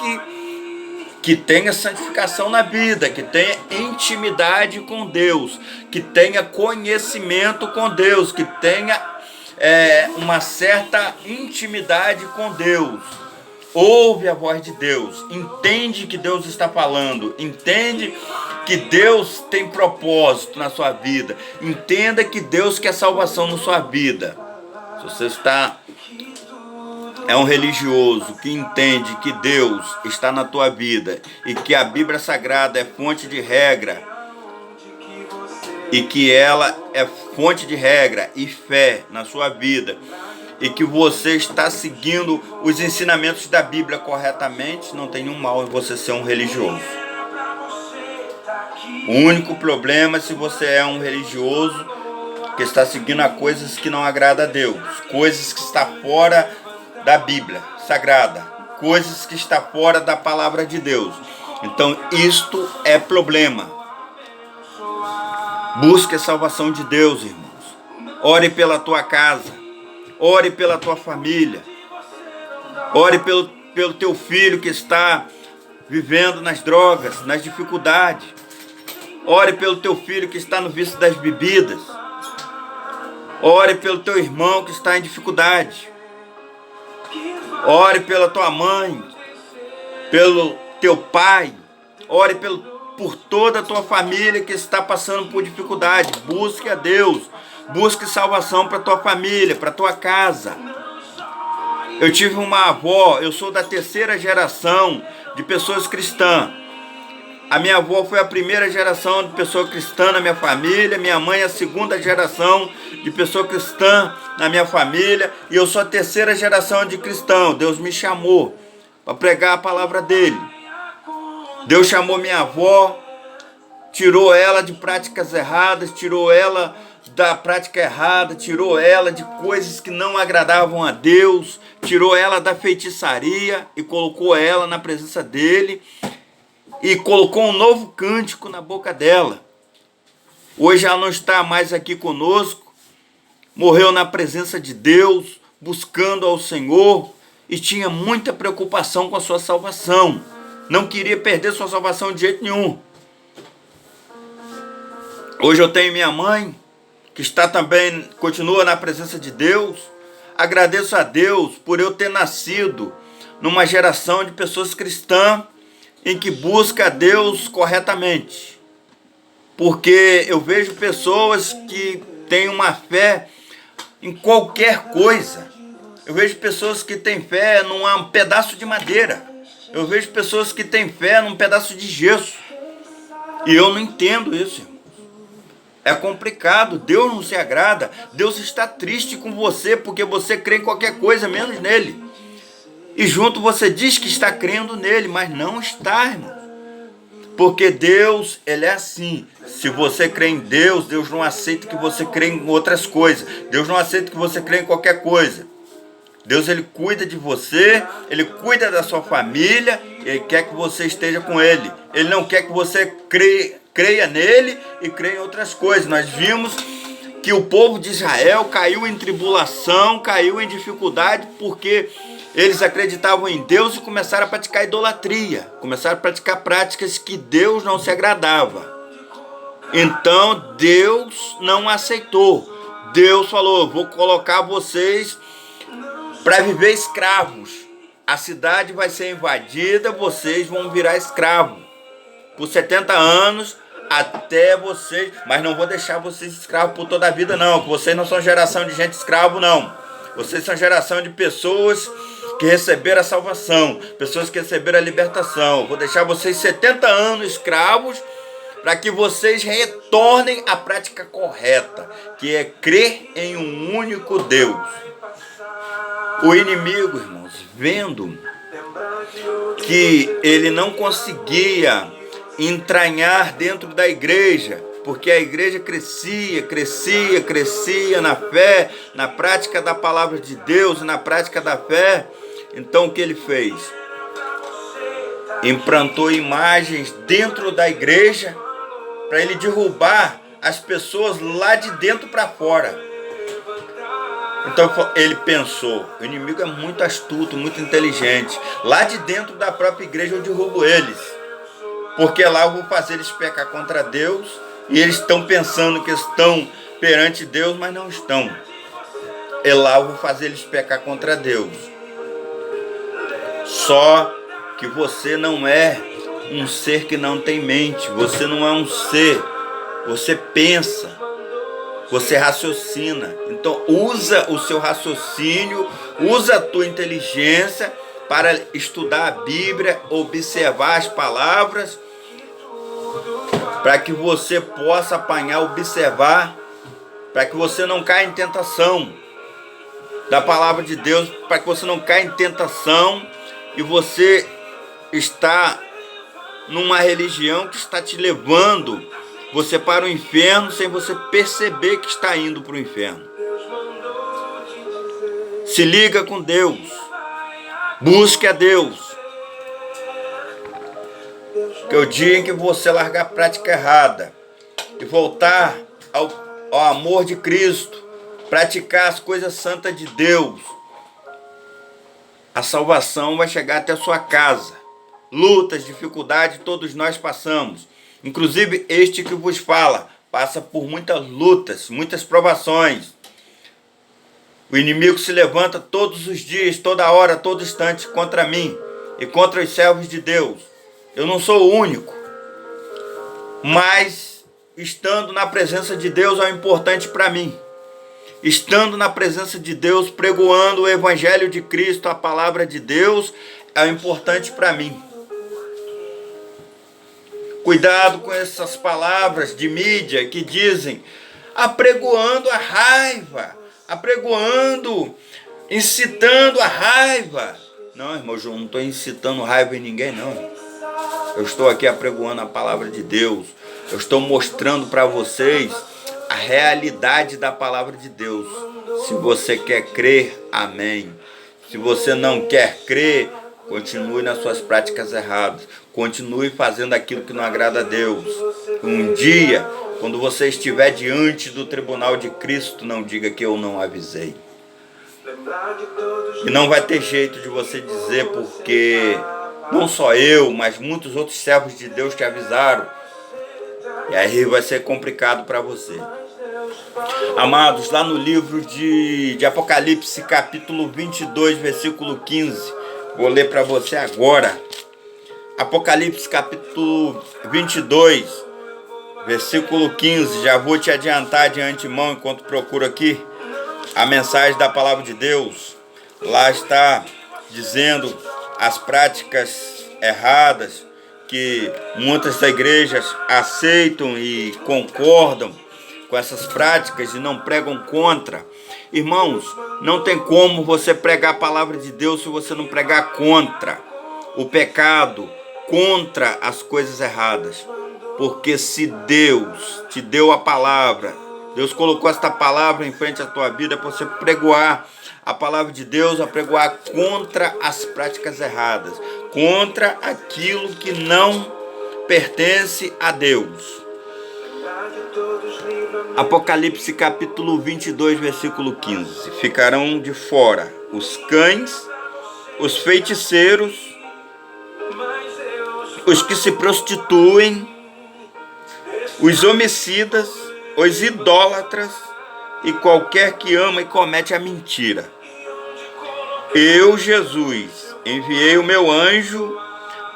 que tenha santificação na vida, que tenha intimidade com Deus, que tenha conhecimento com Deus, que tenha uma certa intimidade com Deus. Ouve a voz de Deus, entende que Deus está falando, entende que Deus tem propósito na sua vida, entenda que Deus quer salvação na sua vida. Se você é um religioso que entende que Deus está na tua vida e que a Bíblia Sagrada é fonte de regra, e que ela é fonte de regra e fé na sua vida, e que você está seguindo os ensinamentos da Bíblia corretamente, não tem nenhum mal em você ser um religioso. O único problema é se você é um religioso que está seguindo a coisas que não agradam a Deus, coisas que está fora da Bíblia Sagrada, coisas que está fora da palavra de Deus. Então isto é problema. Busque a salvação de Deus, irmãos. Ore pela tua casa. Ore pela tua família. Ore pelo teu filho que está vivendo nas drogas, nas dificuldades. Ore pelo teu filho que está no vício das bebidas. Ore pelo teu irmão que está em dificuldade. Ore pela tua mãe, pelo teu pai. Ore por toda a tua família que está passando por dificuldade. Busque a Deus. Busque salvação para tua família, para tua casa. Eu tive uma avó, eu sou da terceira geração de pessoas cristãs. A minha avó foi a primeira geração de pessoa cristã na minha família, minha mãe é a segunda geração de pessoa cristã na minha família, e eu sou a terceira geração de cristão. Deus me chamou para pregar a palavra dele. Deus chamou minha avó, tirou ela de práticas erradas, tirou ela da prática errada, tirou ela de coisas que não agradavam a Deus, tirou ela da feitiçaria e colocou ela na presença dele e colocou um novo cântico na boca dela. Hoje ela não está mais aqui conosco, morreu na presença de Deus, buscando ao Senhor, e tinha muita preocupação com a sua salvação. Não queria perder sua salvação de jeito nenhum. Hoje eu tenho minha mãe, que está também, continua na presença de Deus. Agradeço a Deus por eu ter nascido numa geração de pessoas cristãs em que busca a Deus corretamente. Porque eu vejo pessoas que têm uma fé em qualquer coisa. Eu vejo pessoas que têm fé num pedaço de madeira. Eu vejo pessoas que têm fé num pedaço de gesso. E eu não entendo isso, irmão. É complicado, Deus não se agrada, Deus está triste com você porque você crê em qualquer coisa menos nele. E junto você diz que está crendo nele, mas não está, irmão. Porque Deus, ele é assim. Se você crê em Deus, Deus não aceita que você crê em outras coisas. Deus não aceita que você crê em qualquer coisa. Deus, ele cuida de você, ele cuida da sua família, ele quer que você esteja com ele. Ele não quer que você creia nele e creia em outras coisas. Nós vimos que o povo de Israel caiu em tribulação, caiu em dificuldade, porque eles acreditavam em Deus e começaram a praticar idolatria. Começaram a praticar práticas que Deus não se agradava. Então Deus não aceitou. Deus falou: vou colocar vocês para viver escravos. A cidade vai ser invadida, vocês vão virar escravos por 70 anos até vocês, mas não vou deixar vocês escravos por toda a vida não, que vocês não são geração de gente escravo não. Vocês são geração de pessoas que receberam a salvação, pessoas que receberam a libertação. Vou deixar vocês 70 anos escravos para que vocês retornem à prática correta, que é crer em um único Deus. O inimigo, irmãos, vendo que ele não conseguia entranhar dentro da igreja, porque a igreja crescia na fé, na prática da palavra de Deus, na prática da fé. Então o que ele fez? Implantou imagens dentro da igreja para ele derrubar as pessoas lá de dentro para fora. Então ele pensou: o inimigo é muito astuto, muito inteligente. Lá de dentro da própria igreja eu derrubo eles, porque lá eu vou fazer eles pecar contra Deus, e eles estão pensando que estão perante Deus, mas não estão. e lá eu vou fazer eles pecar contra Deus. Só que você não é um ser que não tem mente, você não é um ser, você pensa, você raciocina. Então usa o seu raciocínio, usa a tua inteligência para estudar a Bíblia, observar as palavras, para que você possa apanhar, observar, para que você não caia em tentação da palavra de Deus, para que você não caia em tentação e você está numa religião que está te levando você para o inferno sem você perceber que está indo para o inferno. Se liga com Deus, busque a Deus, que o dia em que você largar a prática errada e voltar ao amor de Cristo, praticar as coisas santas de Deus, a salvação vai chegar até a sua casa. Lutas, dificuldades, todos nós passamos. Inclusive este que vos fala, passa por muitas lutas, muitas provações. O inimigo se levanta todos os dias, toda hora, todo instante contra mim e contra os servos de Deus. Eu não sou o único, mas estando na presença de Deus é o importante para mim. Estando na presença de Deus, pregoando o Evangelho de Cristo, a palavra de Deus, é o importante para mim. Cuidado com essas palavras de mídia que dizem apregoando a raiva, apregoando, incitando a raiva. Não, irmão, eu não estou incitando raiva em ninguém, não. Eu estou aqui apregoando a palavra de Deus. Eu estou mostrando para vocês a realidade da palavra de Deus. Se você quer crer, amém. Se você não quer crer, continue nas suas práticas erradas. Continue fazendo aquilo que não agrada a Deus. Um dia, quando você estiver diante do tribunal de Cristo, não diga que eu não avisei. E não vai ter jeito de você dizer, porque não só eu, mas muitos outros servos de Deus te avisaram. E aí vai ser complicado para você. Amados, lá no livro de Apocalipse, capítulo 22, versículo 15. Vou ler para você agora. Apocalipse, capítulo 22, versículo 15. Já vou te adiantar de antemão, enquanto procuro aqui a mensagem da palavra de Deus. Lá está dizendo as práticas erradas que muitas das igrejas aceitam e concordam com essas práticas e não pregam contra. Irmãos, não tem como você pregar a palavra de Deus se você não pregar contra o pecado, contra as coisas erradas. Porque se Deus te deu a palavra, Deus colocou esta palavra em frente à tua vida para você pregoar a palavra de Deus, a pregoar contra as práticas erradas, contra aquilo que não pertence a Deus. Apocalipse capítulo 22, versículo 15. Ficarão de fora os cães, os feiticeiros, os que se prostituem, os homicidas, os idólatras e qualquer que ama e comete a mentira. Eu, Jesus, enviei o meu anjo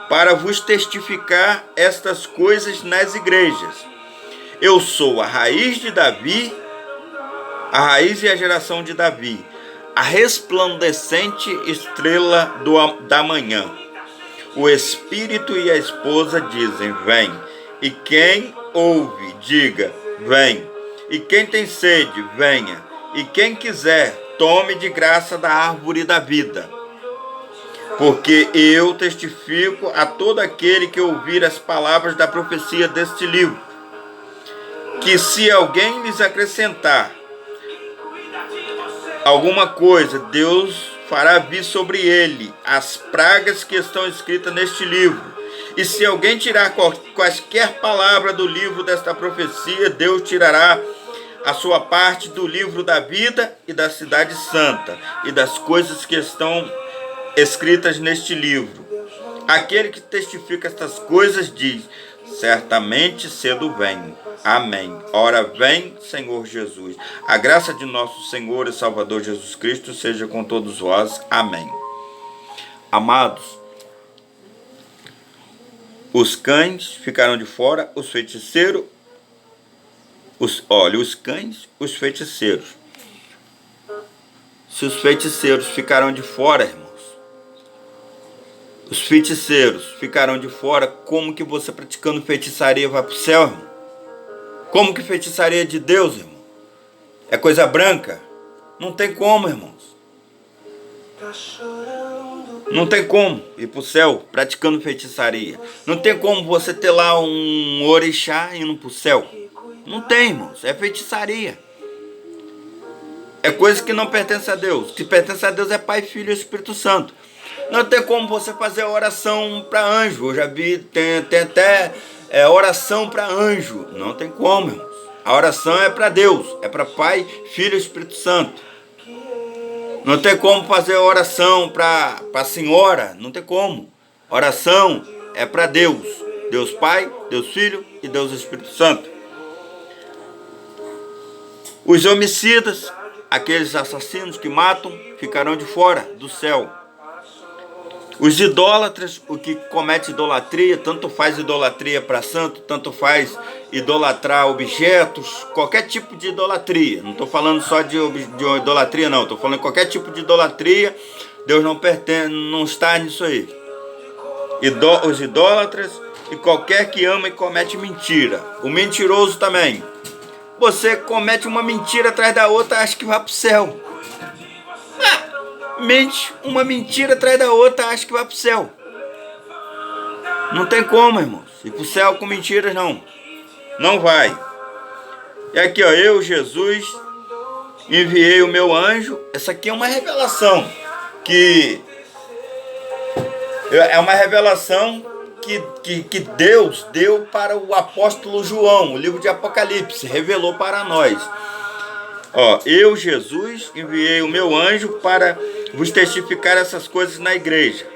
para vos testificar estas coisas nas igrejas. Eu sou a raiz de Davi, a raiz e a geração de Davi, a resplandecente estrela da manhã. O Espírito e a esposa dizem, vem. E quem ouve, diga, vem. E quem tem sede, venha. E quem quiser, tome de graça da árvore da vida. Porque eu testifico a todo aquele que ouvir as palavras da profecia deste livro, que se alguém lhes acrescentar alguma coisa, Deus fará vir sobre ele as pragas que estão escritas neste livro. E se alguém tirar quaisquer palavra do livro desta profecia, Deus tirará a sua parte do livro da vida e da cidade santa e das coisas que estão escritas neste livro. Aquele que testifica estas coisas diz, certamente cedo venho. Amém. Ora vem, Senhor Jesus. A graça de nosso Senhor e Salvador Jesus Cristo seja com todos vós. Amém. Amados, os cães ficaram de fora, os feiticeiros, os cães, os feiticeiros. Se os feiticeiros ficaram de fora, irmãos, os feiticeiros ficaram de fora, como que você praticando feitiçaria vai para o céu, irmão? Como que feitiçaria de Deus, irmão? É coisa branca? Não tem como, irmãos. Não tem como ir para o céu praticando feitiçaria. Não tem como você ter lá um orixá indo para o céu. Não tem, irmãos. É feitiçaria. É coisa que não pertence a Deus. O que pertence a Deus é Pai, Filho e Espírito Santo. Não tem como você fazer oração para anjo. Eu já vi, tem até oração para anjo. Não tem como, irmãos. A oração é para Deus. É para Pai, Filho e Espírito Santo. Não tem como fazer oração para a senhora. Não tem como. Oração é para Deus. Deus Pai, Deus Filho e Deus Espírito Santo. Os homicidas, aqueles assassinos que matam, ficarão de fora do céu. Os idólatras, o que comete idolatria, tanto faz idolatria para santo, tanto faz idolatrar objetos, qualquer tipo de idolatria. Não estou falando só de idolatria, não. Estou falando de qualquer tipo de idolatria. Deus não pertence, não está nisso aí. Os idólatras e qualquer que ama e comete mentira. O mentiroso também. Você comete uma mentira atrás da outra, acha que vai para o céu. Mente uma mentira atrás da outra, acha que vai para o céu. Não tem como, irmãos. Ir para o céu com mentiras, não. Não vai. E aqui, ó, eu, Jesus, enviei o meu anjo. Essa aqui é uma revelação é uma revelação que Deus deu para o apóstolo João. O livro de Apocalipse revelou para nós. Ó, eu, Jesus, enviei o meu anjo para vos testificar essas coisas na igreja.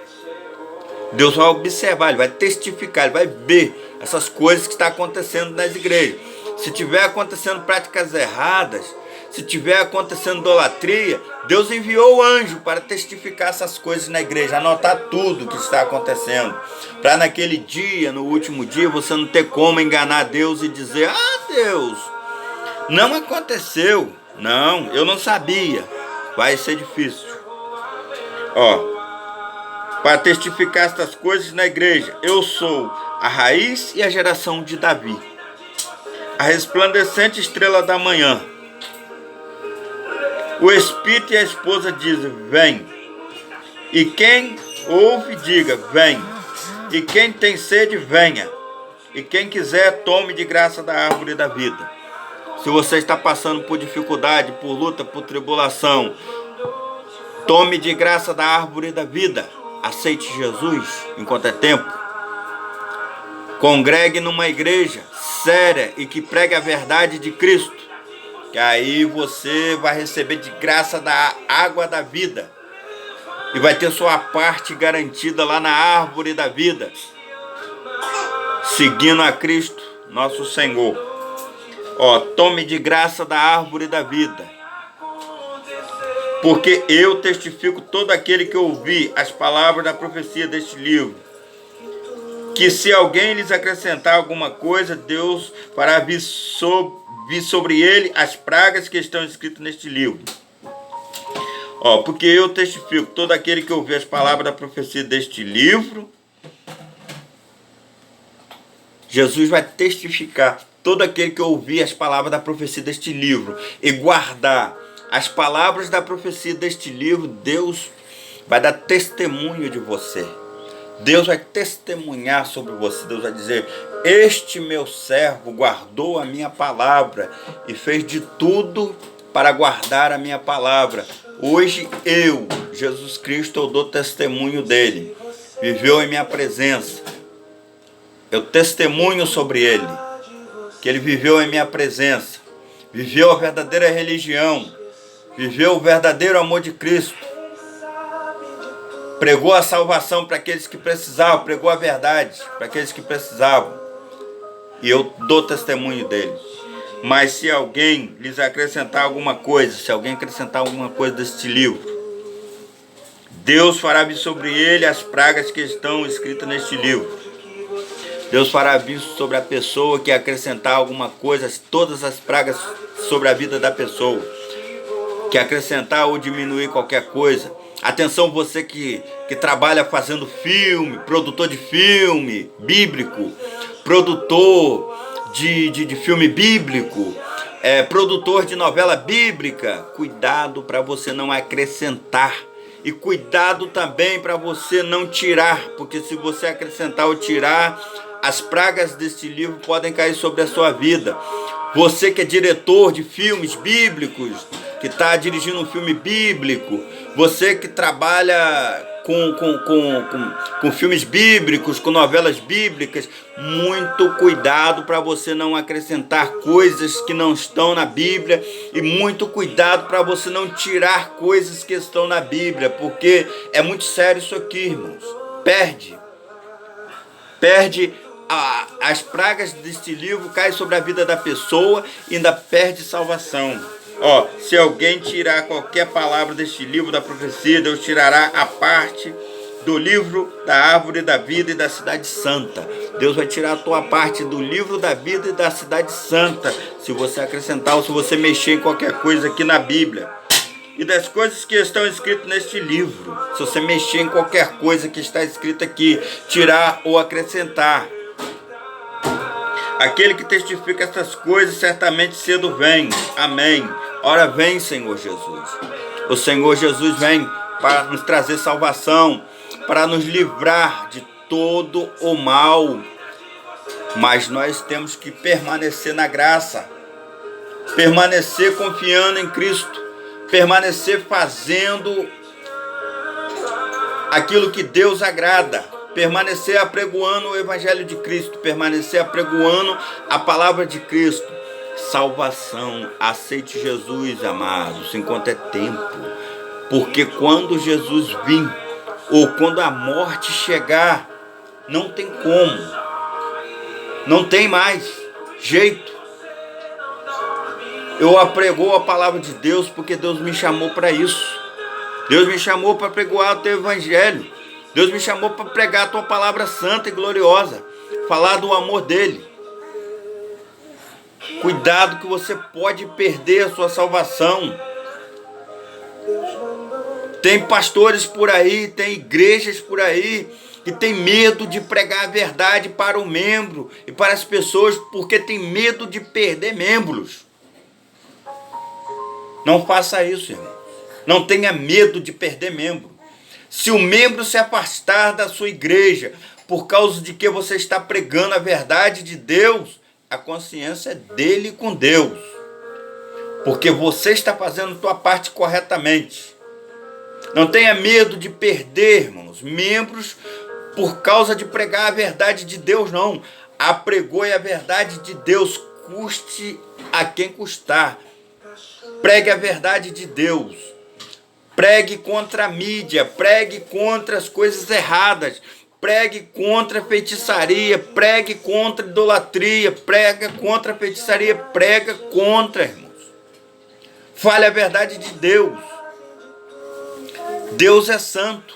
Deus vai observar, Ele vai testificar, Ele vai ver essas coisas que estão acontecendo nas igrejas. Se tiver acontecendo práticas erradas, se tiver acontecendo idolatria, Deus enviou o anjo para testificar essas coisas na igreja, anotar tudo que está acontecendo. Para naquele dia, no último dia, você não ter como enganar Deus e dizer: ah, Deus, não aconteceu. Não, eu não sabia. Vai ser difícil. Ó, para testificar estas coisas na igreja, eu sou a raiz e a geração de Davi, a resplandecente estrela da manhã. O Espírito e a esposa dizem: vem. E quem ouve, diga: vem. E quem tem sede, venha. E quem quiser, tome de graça da árvore da vida. Se você está passando por dificuldade, por luta, por tribulação, tome de graça da árvore da vida. Aceite Jesus enquanto é tempo. Congregue numa igreja séria e que pregue a verdade de Cristo. Que aí você vai receber de graça da água da vida. E vai ter sua parte garantida lá na árvore da vida. Seguindo a Cristo, nosso Senhor. Ó, tome de graça da árvore da vida. Porque eu testifico todo aquele que ouvir as palavras da profecia deste livro, que se alguém lhes acrescentar alguma coisa, Deus fará vir sobre ele as pragas que estão escritas neste livro. Ó, porque eu testifico todo aquele que ouvir as palavras da profecia deste livro. Jesus vai testificar todo aquele que ouvir as palavras da profecia deste livro e guardar as palavras da profecia deste livro, Deus vai dar testemunho de você. Deus vai testemunhar sobre você. Deus vai dizer: este meu servo guardou a minha palavra e fez de tudo para guardar a minha palavra. Hoje eu, Jesus Cristo, eu dou testemunho dele. Viveu em minha presença. Eu testemunho sobre ele, que ele viveu em minha presença, viveu a verdadeira religião, viveu o verdadeiro amor de Cristo, pregou a salvação para aqueles que precisavam, pregou a verdade para aqueles que precisavam. e eu dou testemunho dele. Mas se alguém lhes acrescentar alguma coisa, se alguém acrescentar alguma coisa deste livro, Deus fará vir sobre ele as pragas que estão escritas neste livro. Deus fará vir sobre a pessoa que acrescentar alguma coisa, todas as pragas sobre a vida da pessoa, que acrescentar ou diminuir qualquer coisa. Atenção, você que trabalha fazendo filme, produtor de filme bíblico, produtor de filme bíblico, produtor de novela bíblica, cuidado para você não acrescentar. E cuidado também para você não tirar, porque se você acrescentar ou tirar, as pragas deste livro podem cair sobre a sua vida. Você que é diretor de filmes bíblicos, que está dirigindo um filme bíblico, você que trabalha com filmes bíblicos, com novelas bíblicas, muito cuidado para você não acrescentar coisas que não estão na Bíblia e muito cuidado para você não tirar coisas que estão na Bíblia, porque é muito sério isso aqui, irmãos. Perde as pragas deste livro, caem sobre a vida da pessoa e ainda perde salvação. Se alguém tirar qualquer palavra deste livro da profecia, Deus tirará a parte do livro da árvore da vida e da cidade santa. Deus vai tirar a tua parte do livro da vida e da cidade santa, se você acrescentar ou se você mexer em qualquer coisa aqui na Bíblia. E das coisas que estão escritas neste livro, se você mexer em qualquer coisa que está escrita aqui, tirar ou acrescentar. Aquele que testifica essas coisas certamente cedo vem. Amém. Ora vem, Senhor Jesus. O Senhor Jesus vem para nos trazer salvação, para nos livrar de todo o mal. Mas nós temos que permanecer na graça, permanecer confiando em Cristo, permanecer fazendo aquilo que Deus agrada, permanecer apregoando o Evangelho de Cristo, permanecer apregoando a palavra de Cristo. Salvação, aceite Jesus, amados, enquanto é tempo, porque quando Jesus vir, ou quando a morte chegar, não tem como, não tem mais jeito. Eu aprego a palavra de Deus porque Deus me chamou para isso. Deus me chamou para pregoar o teu Evangelho. Deus me chamou para pregar a tua palavra santa e gloriosa, falar do amor dele. Cuidado que você pode perder a sua salvação. Tem pastores por aí, tem igrejas por aí que tem medo de pregar a verdade para o membro e para as pessoas porque tem medo de perder membros. Não faça isso, irmão. Não tenha medo de perder membro. Se o membro se afastar da sua igreja por causa de que você está pregando a verdade de Deus, a consciência é dele com Deus. Porque você está fazendo a tua parte corretamente. Não tenha medo de perder, irmãos, membros por causa de pregar a verdade de Deus, não. Apregoe a verdade de Deus, custe a quem custar. Pregue a verdade de Deus. Pregue contra a mídia, pregue contra as coisas erradas, pregue contra a feitiçaria, pregue contra a idolatria, prega contra a feitiçaria, prega contra, irmãos. Fale a verdade de Deus. Deus é santo.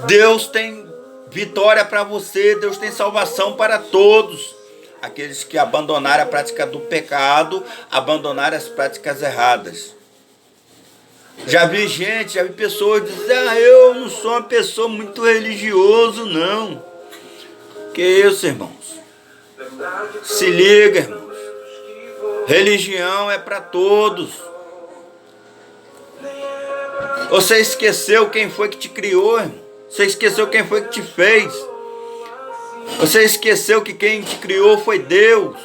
Deus tem vitória para você, Deus tem salvação para todos. Aqueles que abandonaram a prática do pecado, abandonaram as práticas erradas. Já vi pessoas dizer, eu não sou uma pessoa muito religioso, não. Que isso, irmãos? Se liga, irmãos. Religião é para todos. Você esqueceu quem foi que te criou, irmão? Você esqueceu quem foi que te fez? Você esqueceu que quem te criou foi Deus?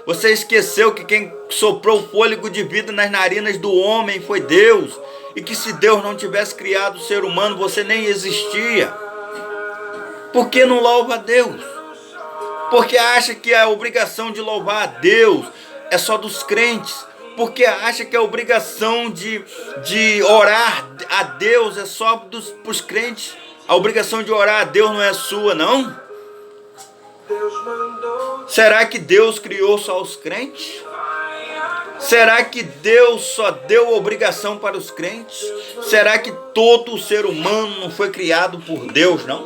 Você esqueceu que quem soprou o fôlego de vida nas narinas do homem foi Deus? E que se Deus não tivesse criado o ser humano, você nem existia? Por que não louva a Deus? Porque acha que a obrigação de louvar a Deus é só dos crentes? Porque acha que a obrigação de orar a Deus é só dos crentes? A obrigação de orar a Deus não é sua, não? Será que Deus criou só os crentes? Será que Deus só deu obrigação para os crentes? Será que todo o ser humano não foi criado por Deus, não?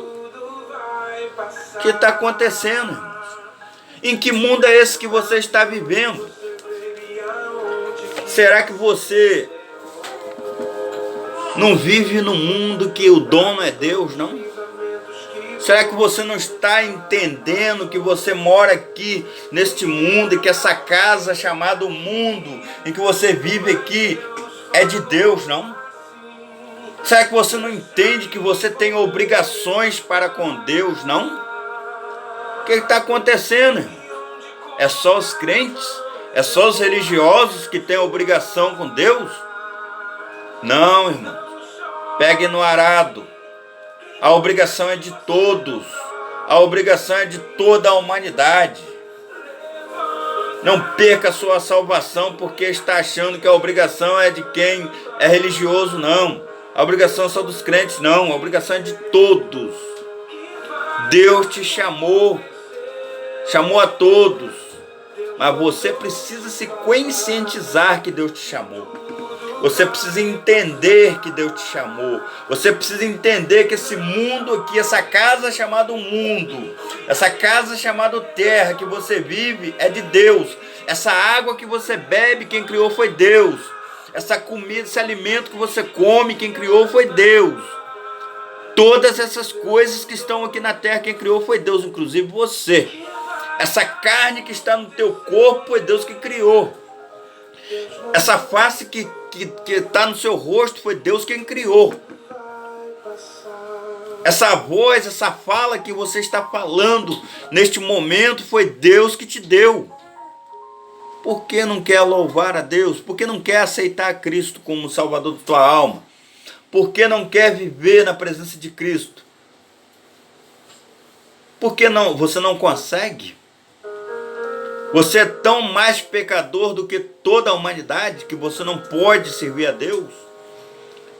O que está acontecendo, irmãos? Em que mundo é esse que você está vivendo? Será que você não vive no mundo que o dono é Deus, não? Será que você não está entendendo que você mora aqui neste mundo e que essa casa chamada mundo em que você vive aqui é de Deus, não? Será que você não entende que você tem obrigações para com Deus, não? O que está acontecendo, irmão? É só os crentes? É só os religiosos que têm obrigação com Deus? Não, irmão. Pegue no arado. A obrigação é de todos. A obrigação é de toda a humanidade. Não perca a sua salvação porque está achando que a obrigação é de quem é religioso, não. A obrigação é só dos crentes, não. A obrigação é de todos. Deus te chamou a todos. Mas você precisa se conscientizar que Deus te chamou. Você precisa entender que Deus te chamou. Você precisa entender que esse mundo aqui, essa casa chamada mundo, essa casa chamada terra que você vive é de Deus. Essa água que você bebe, quem criou foi Deus. Essa comida, esse alimento que você come, quem criou foi Deus. Todas essas coisas que estão aqui na terra, quem criou foi Deus, inclusive você. Essa carne que está no teu corpo foi Deus que criou. Essa face que está no seu rosto foi Deus quem criou. Essa voz, essa fala que você está falando neste momento foi Deus que te deu. Por que não quer louvar a Deus? Por que não quer aceitar Cristo como Salvador da tua alma? Por que não quer viver na presença de Cristo? Por que não? Você não consegue? Você é tão mais pecador do que toda a humanidade que você não pode servir a Deus?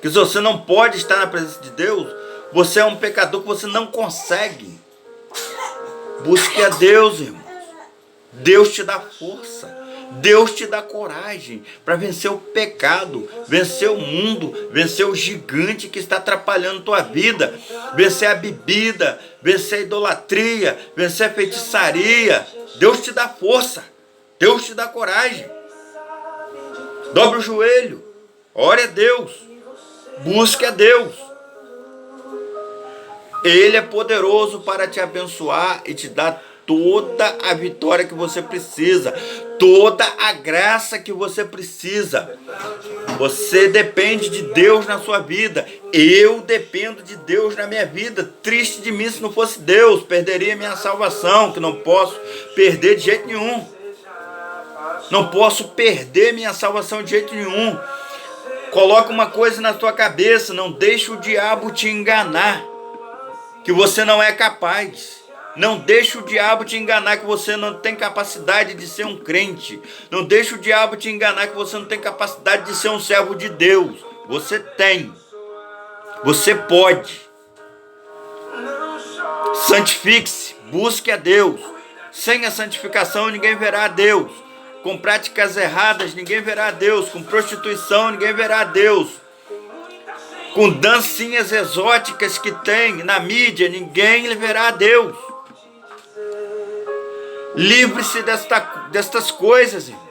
Que você não pode estar na presença de Deus? Você é um pecador que você não consegue. Busque a Deus, irmãos. Deus te dá força. Deus te dá coragem para vencer o pecado, vencer o mundo, vencer o gigante que está atrapalhando tua vida, vencer a bebida, vencer a idolatria, vencer a feitiçaria. Deus te dá força, Deus te dá coragem. Dobre o joelho, ore a Deus, busque a Deus. Ele é poderoso para te abençoar e te dar toda a vitória que você precisa, toda a graça que você precisa. Você depende de Deus na sua vida. Eu dependo de Deus na minha vida. Triste de mim se não fosse Deus, perderia minha salvação, que não posso perder de jeito nenhum. Não posso perder minha salvação de jeito nenhum. Coloca uma coisa na tua cabeça, não deixe o diabo te enganar, que você não é capaz. Não deixe o diabo te enganar que você não tem capacidade de ser um crente. Não deixe o diabo te enganar que você não tem capacidade de ser um servo de Deus. Você tem. Você pode. Santifique-se. Busque a Deus. Sem a santificação ninguém verá a Deus. Com práticas erradas ninguém verá a Deus. Com prostituição ninguém verá a Deus. Com dancinhas exóticas que tem na mídia ninguém verá a Deus. Livre-se destas coisas, irmão.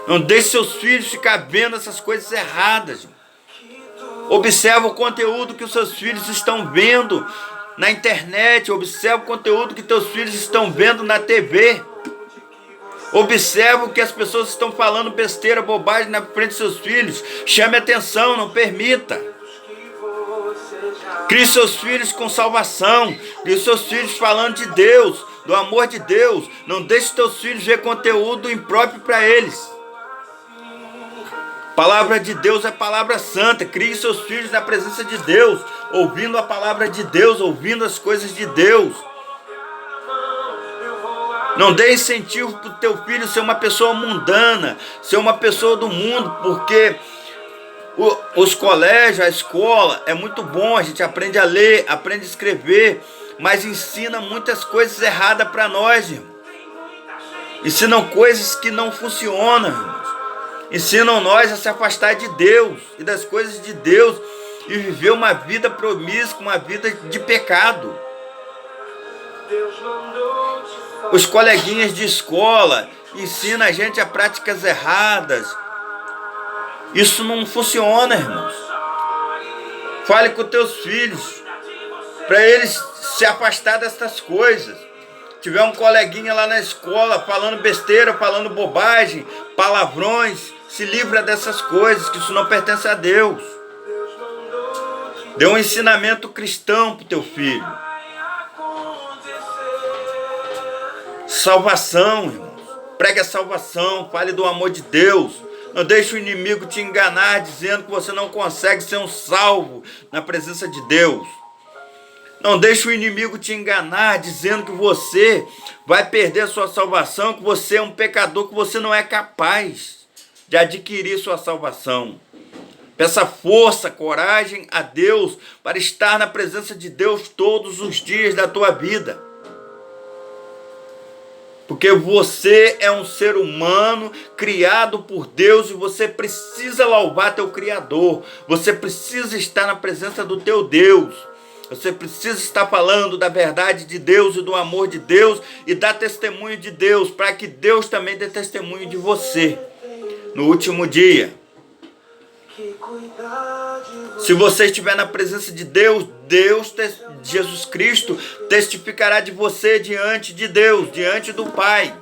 Não deixe seus filhos ficar vendo essas coisas erradas, irmão. Observa o conteúdo que os seus filhos estão vendo na internet. Observa o conteúdo que teus filhos estão vendo na TV. Observa o que as pessoas estão falando besteira, bobagem na frente dos seus filhos. Chame atenção, não permita. Crie seus filhos com salvação. Crie seus filhos falando de Deus, do amor de Deus. Não deixe teus filhos ver conteúdo impróprio para eles. Palavra de Deus é palavra santa. Crie seus filhos na presença de Deus, ouvindo a palavra de Deus, ouvindo as coisas de Deus. Não dê incentivo para o teu filho ser uma pessoa mundana, ser uma pessoa do mundo, porque os colégios, a escola, é muito bom, a gente aprende a ler, aprende a escrever, mas ensina muitas coisas erradas para nós, irmão. Ensinam coisas que não funcionam, irmãos. Ensinam nós a se afastar de Deus e das coisas de Deus e viver uma vida promíscua, uma vida de pecado. Os coleguinhas de escola ensinam a gente a práticas erradas. Isso não funciona, irmãos. Fale com teus filhos para eles se afastar dessas coisas. Tiver um coleguinha lá na escola falando besteira, falando bobagem, palavrões, se livra dessas coisas, que isso não pertence a Deus. Dê um ensinamento cristão para o teu filho. Salvação, irmãos. Pregue a salvação, fale do amor de Deus. Não deixe o inimigo te enganar dizendo que você não consegue ser um salvo na presença de Deus. Não deixe o inimigo te enganar dizendo que você vai perder a sua salvação, que você é um pecador, que você não é capaz de adquirir sua salvação. Peça força, coragem a Deus para estar na presença de Deus todos os dias da tua vida. Porque você é um ser humano criado por Deus e você precisa louvar teu Criador. Você precisa estar na presença do teu Deus. Você precisa estar falando da verdade de Deus e do amor de Deus e dar testemunho de Deus, para que Deus também dê testemunho de você no último dia. Se você estiver na presença de Deus, Jesus Cristo, testificará de você diante de Deus, diante do Pai.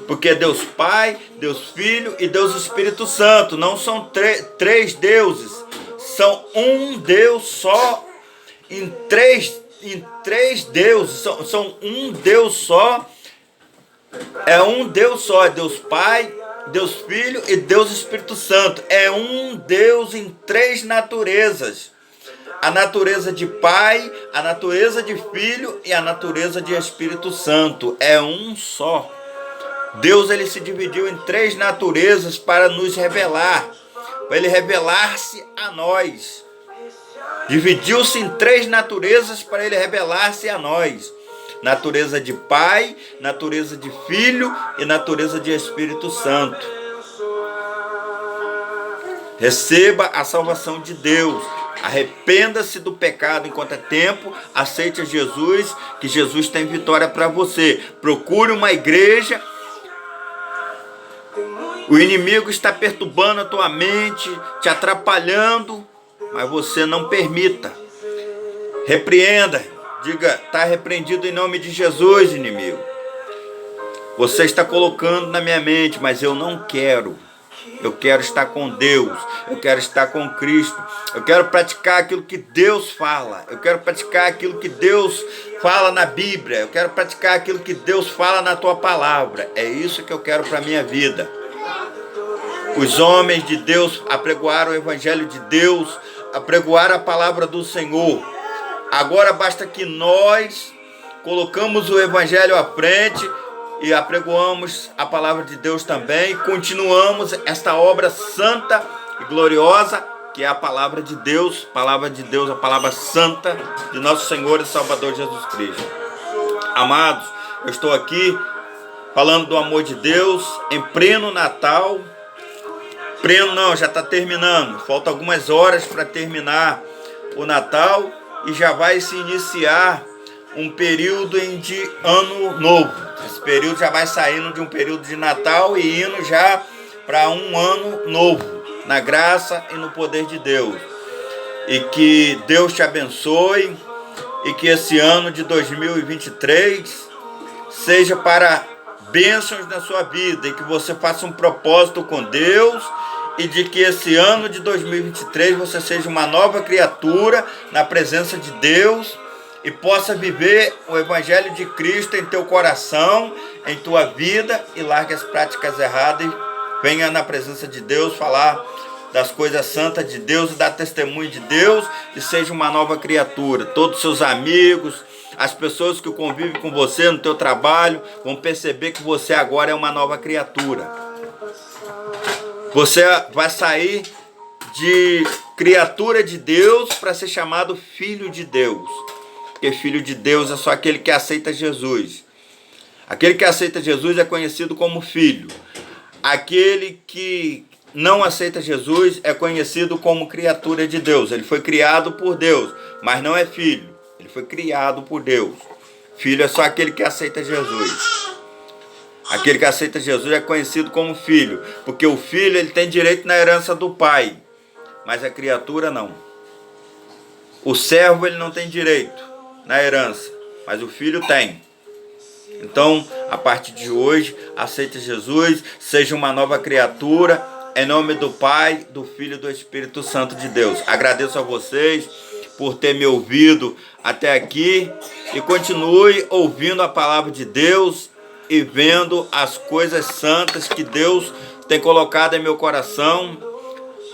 Porque Deus Pai, Deus Filho e Deus Espírito Santo não são três deuses, são um Deus só, em três deuses, são um Deus só, é um Deus só, é Deus Pai, Deus Filho e Deus Espírito Santo. É um Deus em três naturezas. A natureza de Pai, a natureza de Filho e a natureza de Espírito Santo. É um só. Deus, ele se dividiu em três naturezas para nos revelar. Para ele revelar-se a nós. Dividiu-se em três naturezas para ele revelar-se a nós. Natureza de Pai, natureza de Filho e natureza de Espírito Santo. Receba a salvação de Deus. Arrependa-se do pecado enquanto é tempo. Aceite a Jesus, que Jesus tem vitória para você. Procure uma igreja. O inimigo está perturbando a tua mente, te atrapalhando, mas você não permita. Repreenda. Diga, está repreendido em nome de Jesus, inimigo. Você está colocando na minha mente, mas eu não quero. Eu quero estar com Deus. Eu quero estar com Cristo. Eu quero praticar aquilo que Deus fala. Eu quero praticar aquilo que Deus fala na Bíblia. Eu quero praticar aquilo que Deus fala na tua palavra. É isso que eu quero para a minha vida. Os homens de Deus apregoaram o Evangelho de Deus, apregoaram a palavra do Senhor. Agora basta que nós colocamos o Evangelho à frente e apregoamos a palavra de Deus também. Continuamos esta obra santa e gloriosa, que é a palavra de Deus, a palavra santa de nosso Senhor e Salvador Jesus Cristo. Amados, eu estou aqui falando do amor de Deus em pleno Natal. Pleno não, já está terminando. Faltam algumas horas para terminar o Natal. E já vai se iniciar um período de ano novo. Esse período já vai saindo de um período de Natal e indo já para um ano novo, na graça e no poder de Deus. E que Deus te abençoe e que esse ano de 2023 seja para bênçãos na sua vida e que você faça um propósito com Deus. E de que esse ano de 2023 você seja uma nova criatura na presença de Deus e possa viver o Evangelho de Cristo em teu coração, em tua vida, e largue as práticas erradas e venha na presença de Deus falar das coisas santas de Deus e dar testemunho de Deus e seja uma nova criatura. Todos os seus amigos, as pessoas que convivem com você no teu trabalho vão perceber que você agora é uma nova criatura. Você vai sair de criatura de Deus para ser chamado filho de Deus. porque filho de Deus é só aquele que aceita Jesus. Aquele que aceita Jesus é conhecido como filho. Aquele que não aceita Jesus é conhecido como criatura de Deus. Ele foi criado por Deus, mas não é filho. Ele foi criado por Deus. Filho é só aquele que aceita Jesus. Aquele que aceita Jesus é conhecido como filho, porque o filho ele tem direito na herança do pai, mas a criatura não. O servo ele não tem direito na herança, mas o filho tem. Então, a partir de hoje, aceite Jesus, seja uma nova criatura, em nome do Pai, do Filho e do Espírito Santo de Deus. Agradeço a vocês por ter me ouvido até aqui e continue ouvindo a palavra de Deus e vendo as coisas santas que Deus tem colocado em meu coração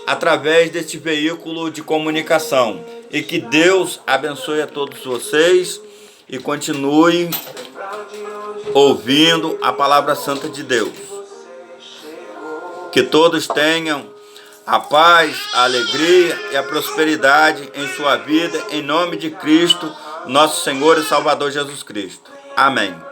através deste veículo de comunicação. E que Deus abençoe a todos vocês e continue ouvindo a palavra santa de Deus. Que todos tenham a paz, a alegria e a prosperidade em sua vida, em nome de Cristo, nosso Senhor e Salvador Jesus Cristo. Amém.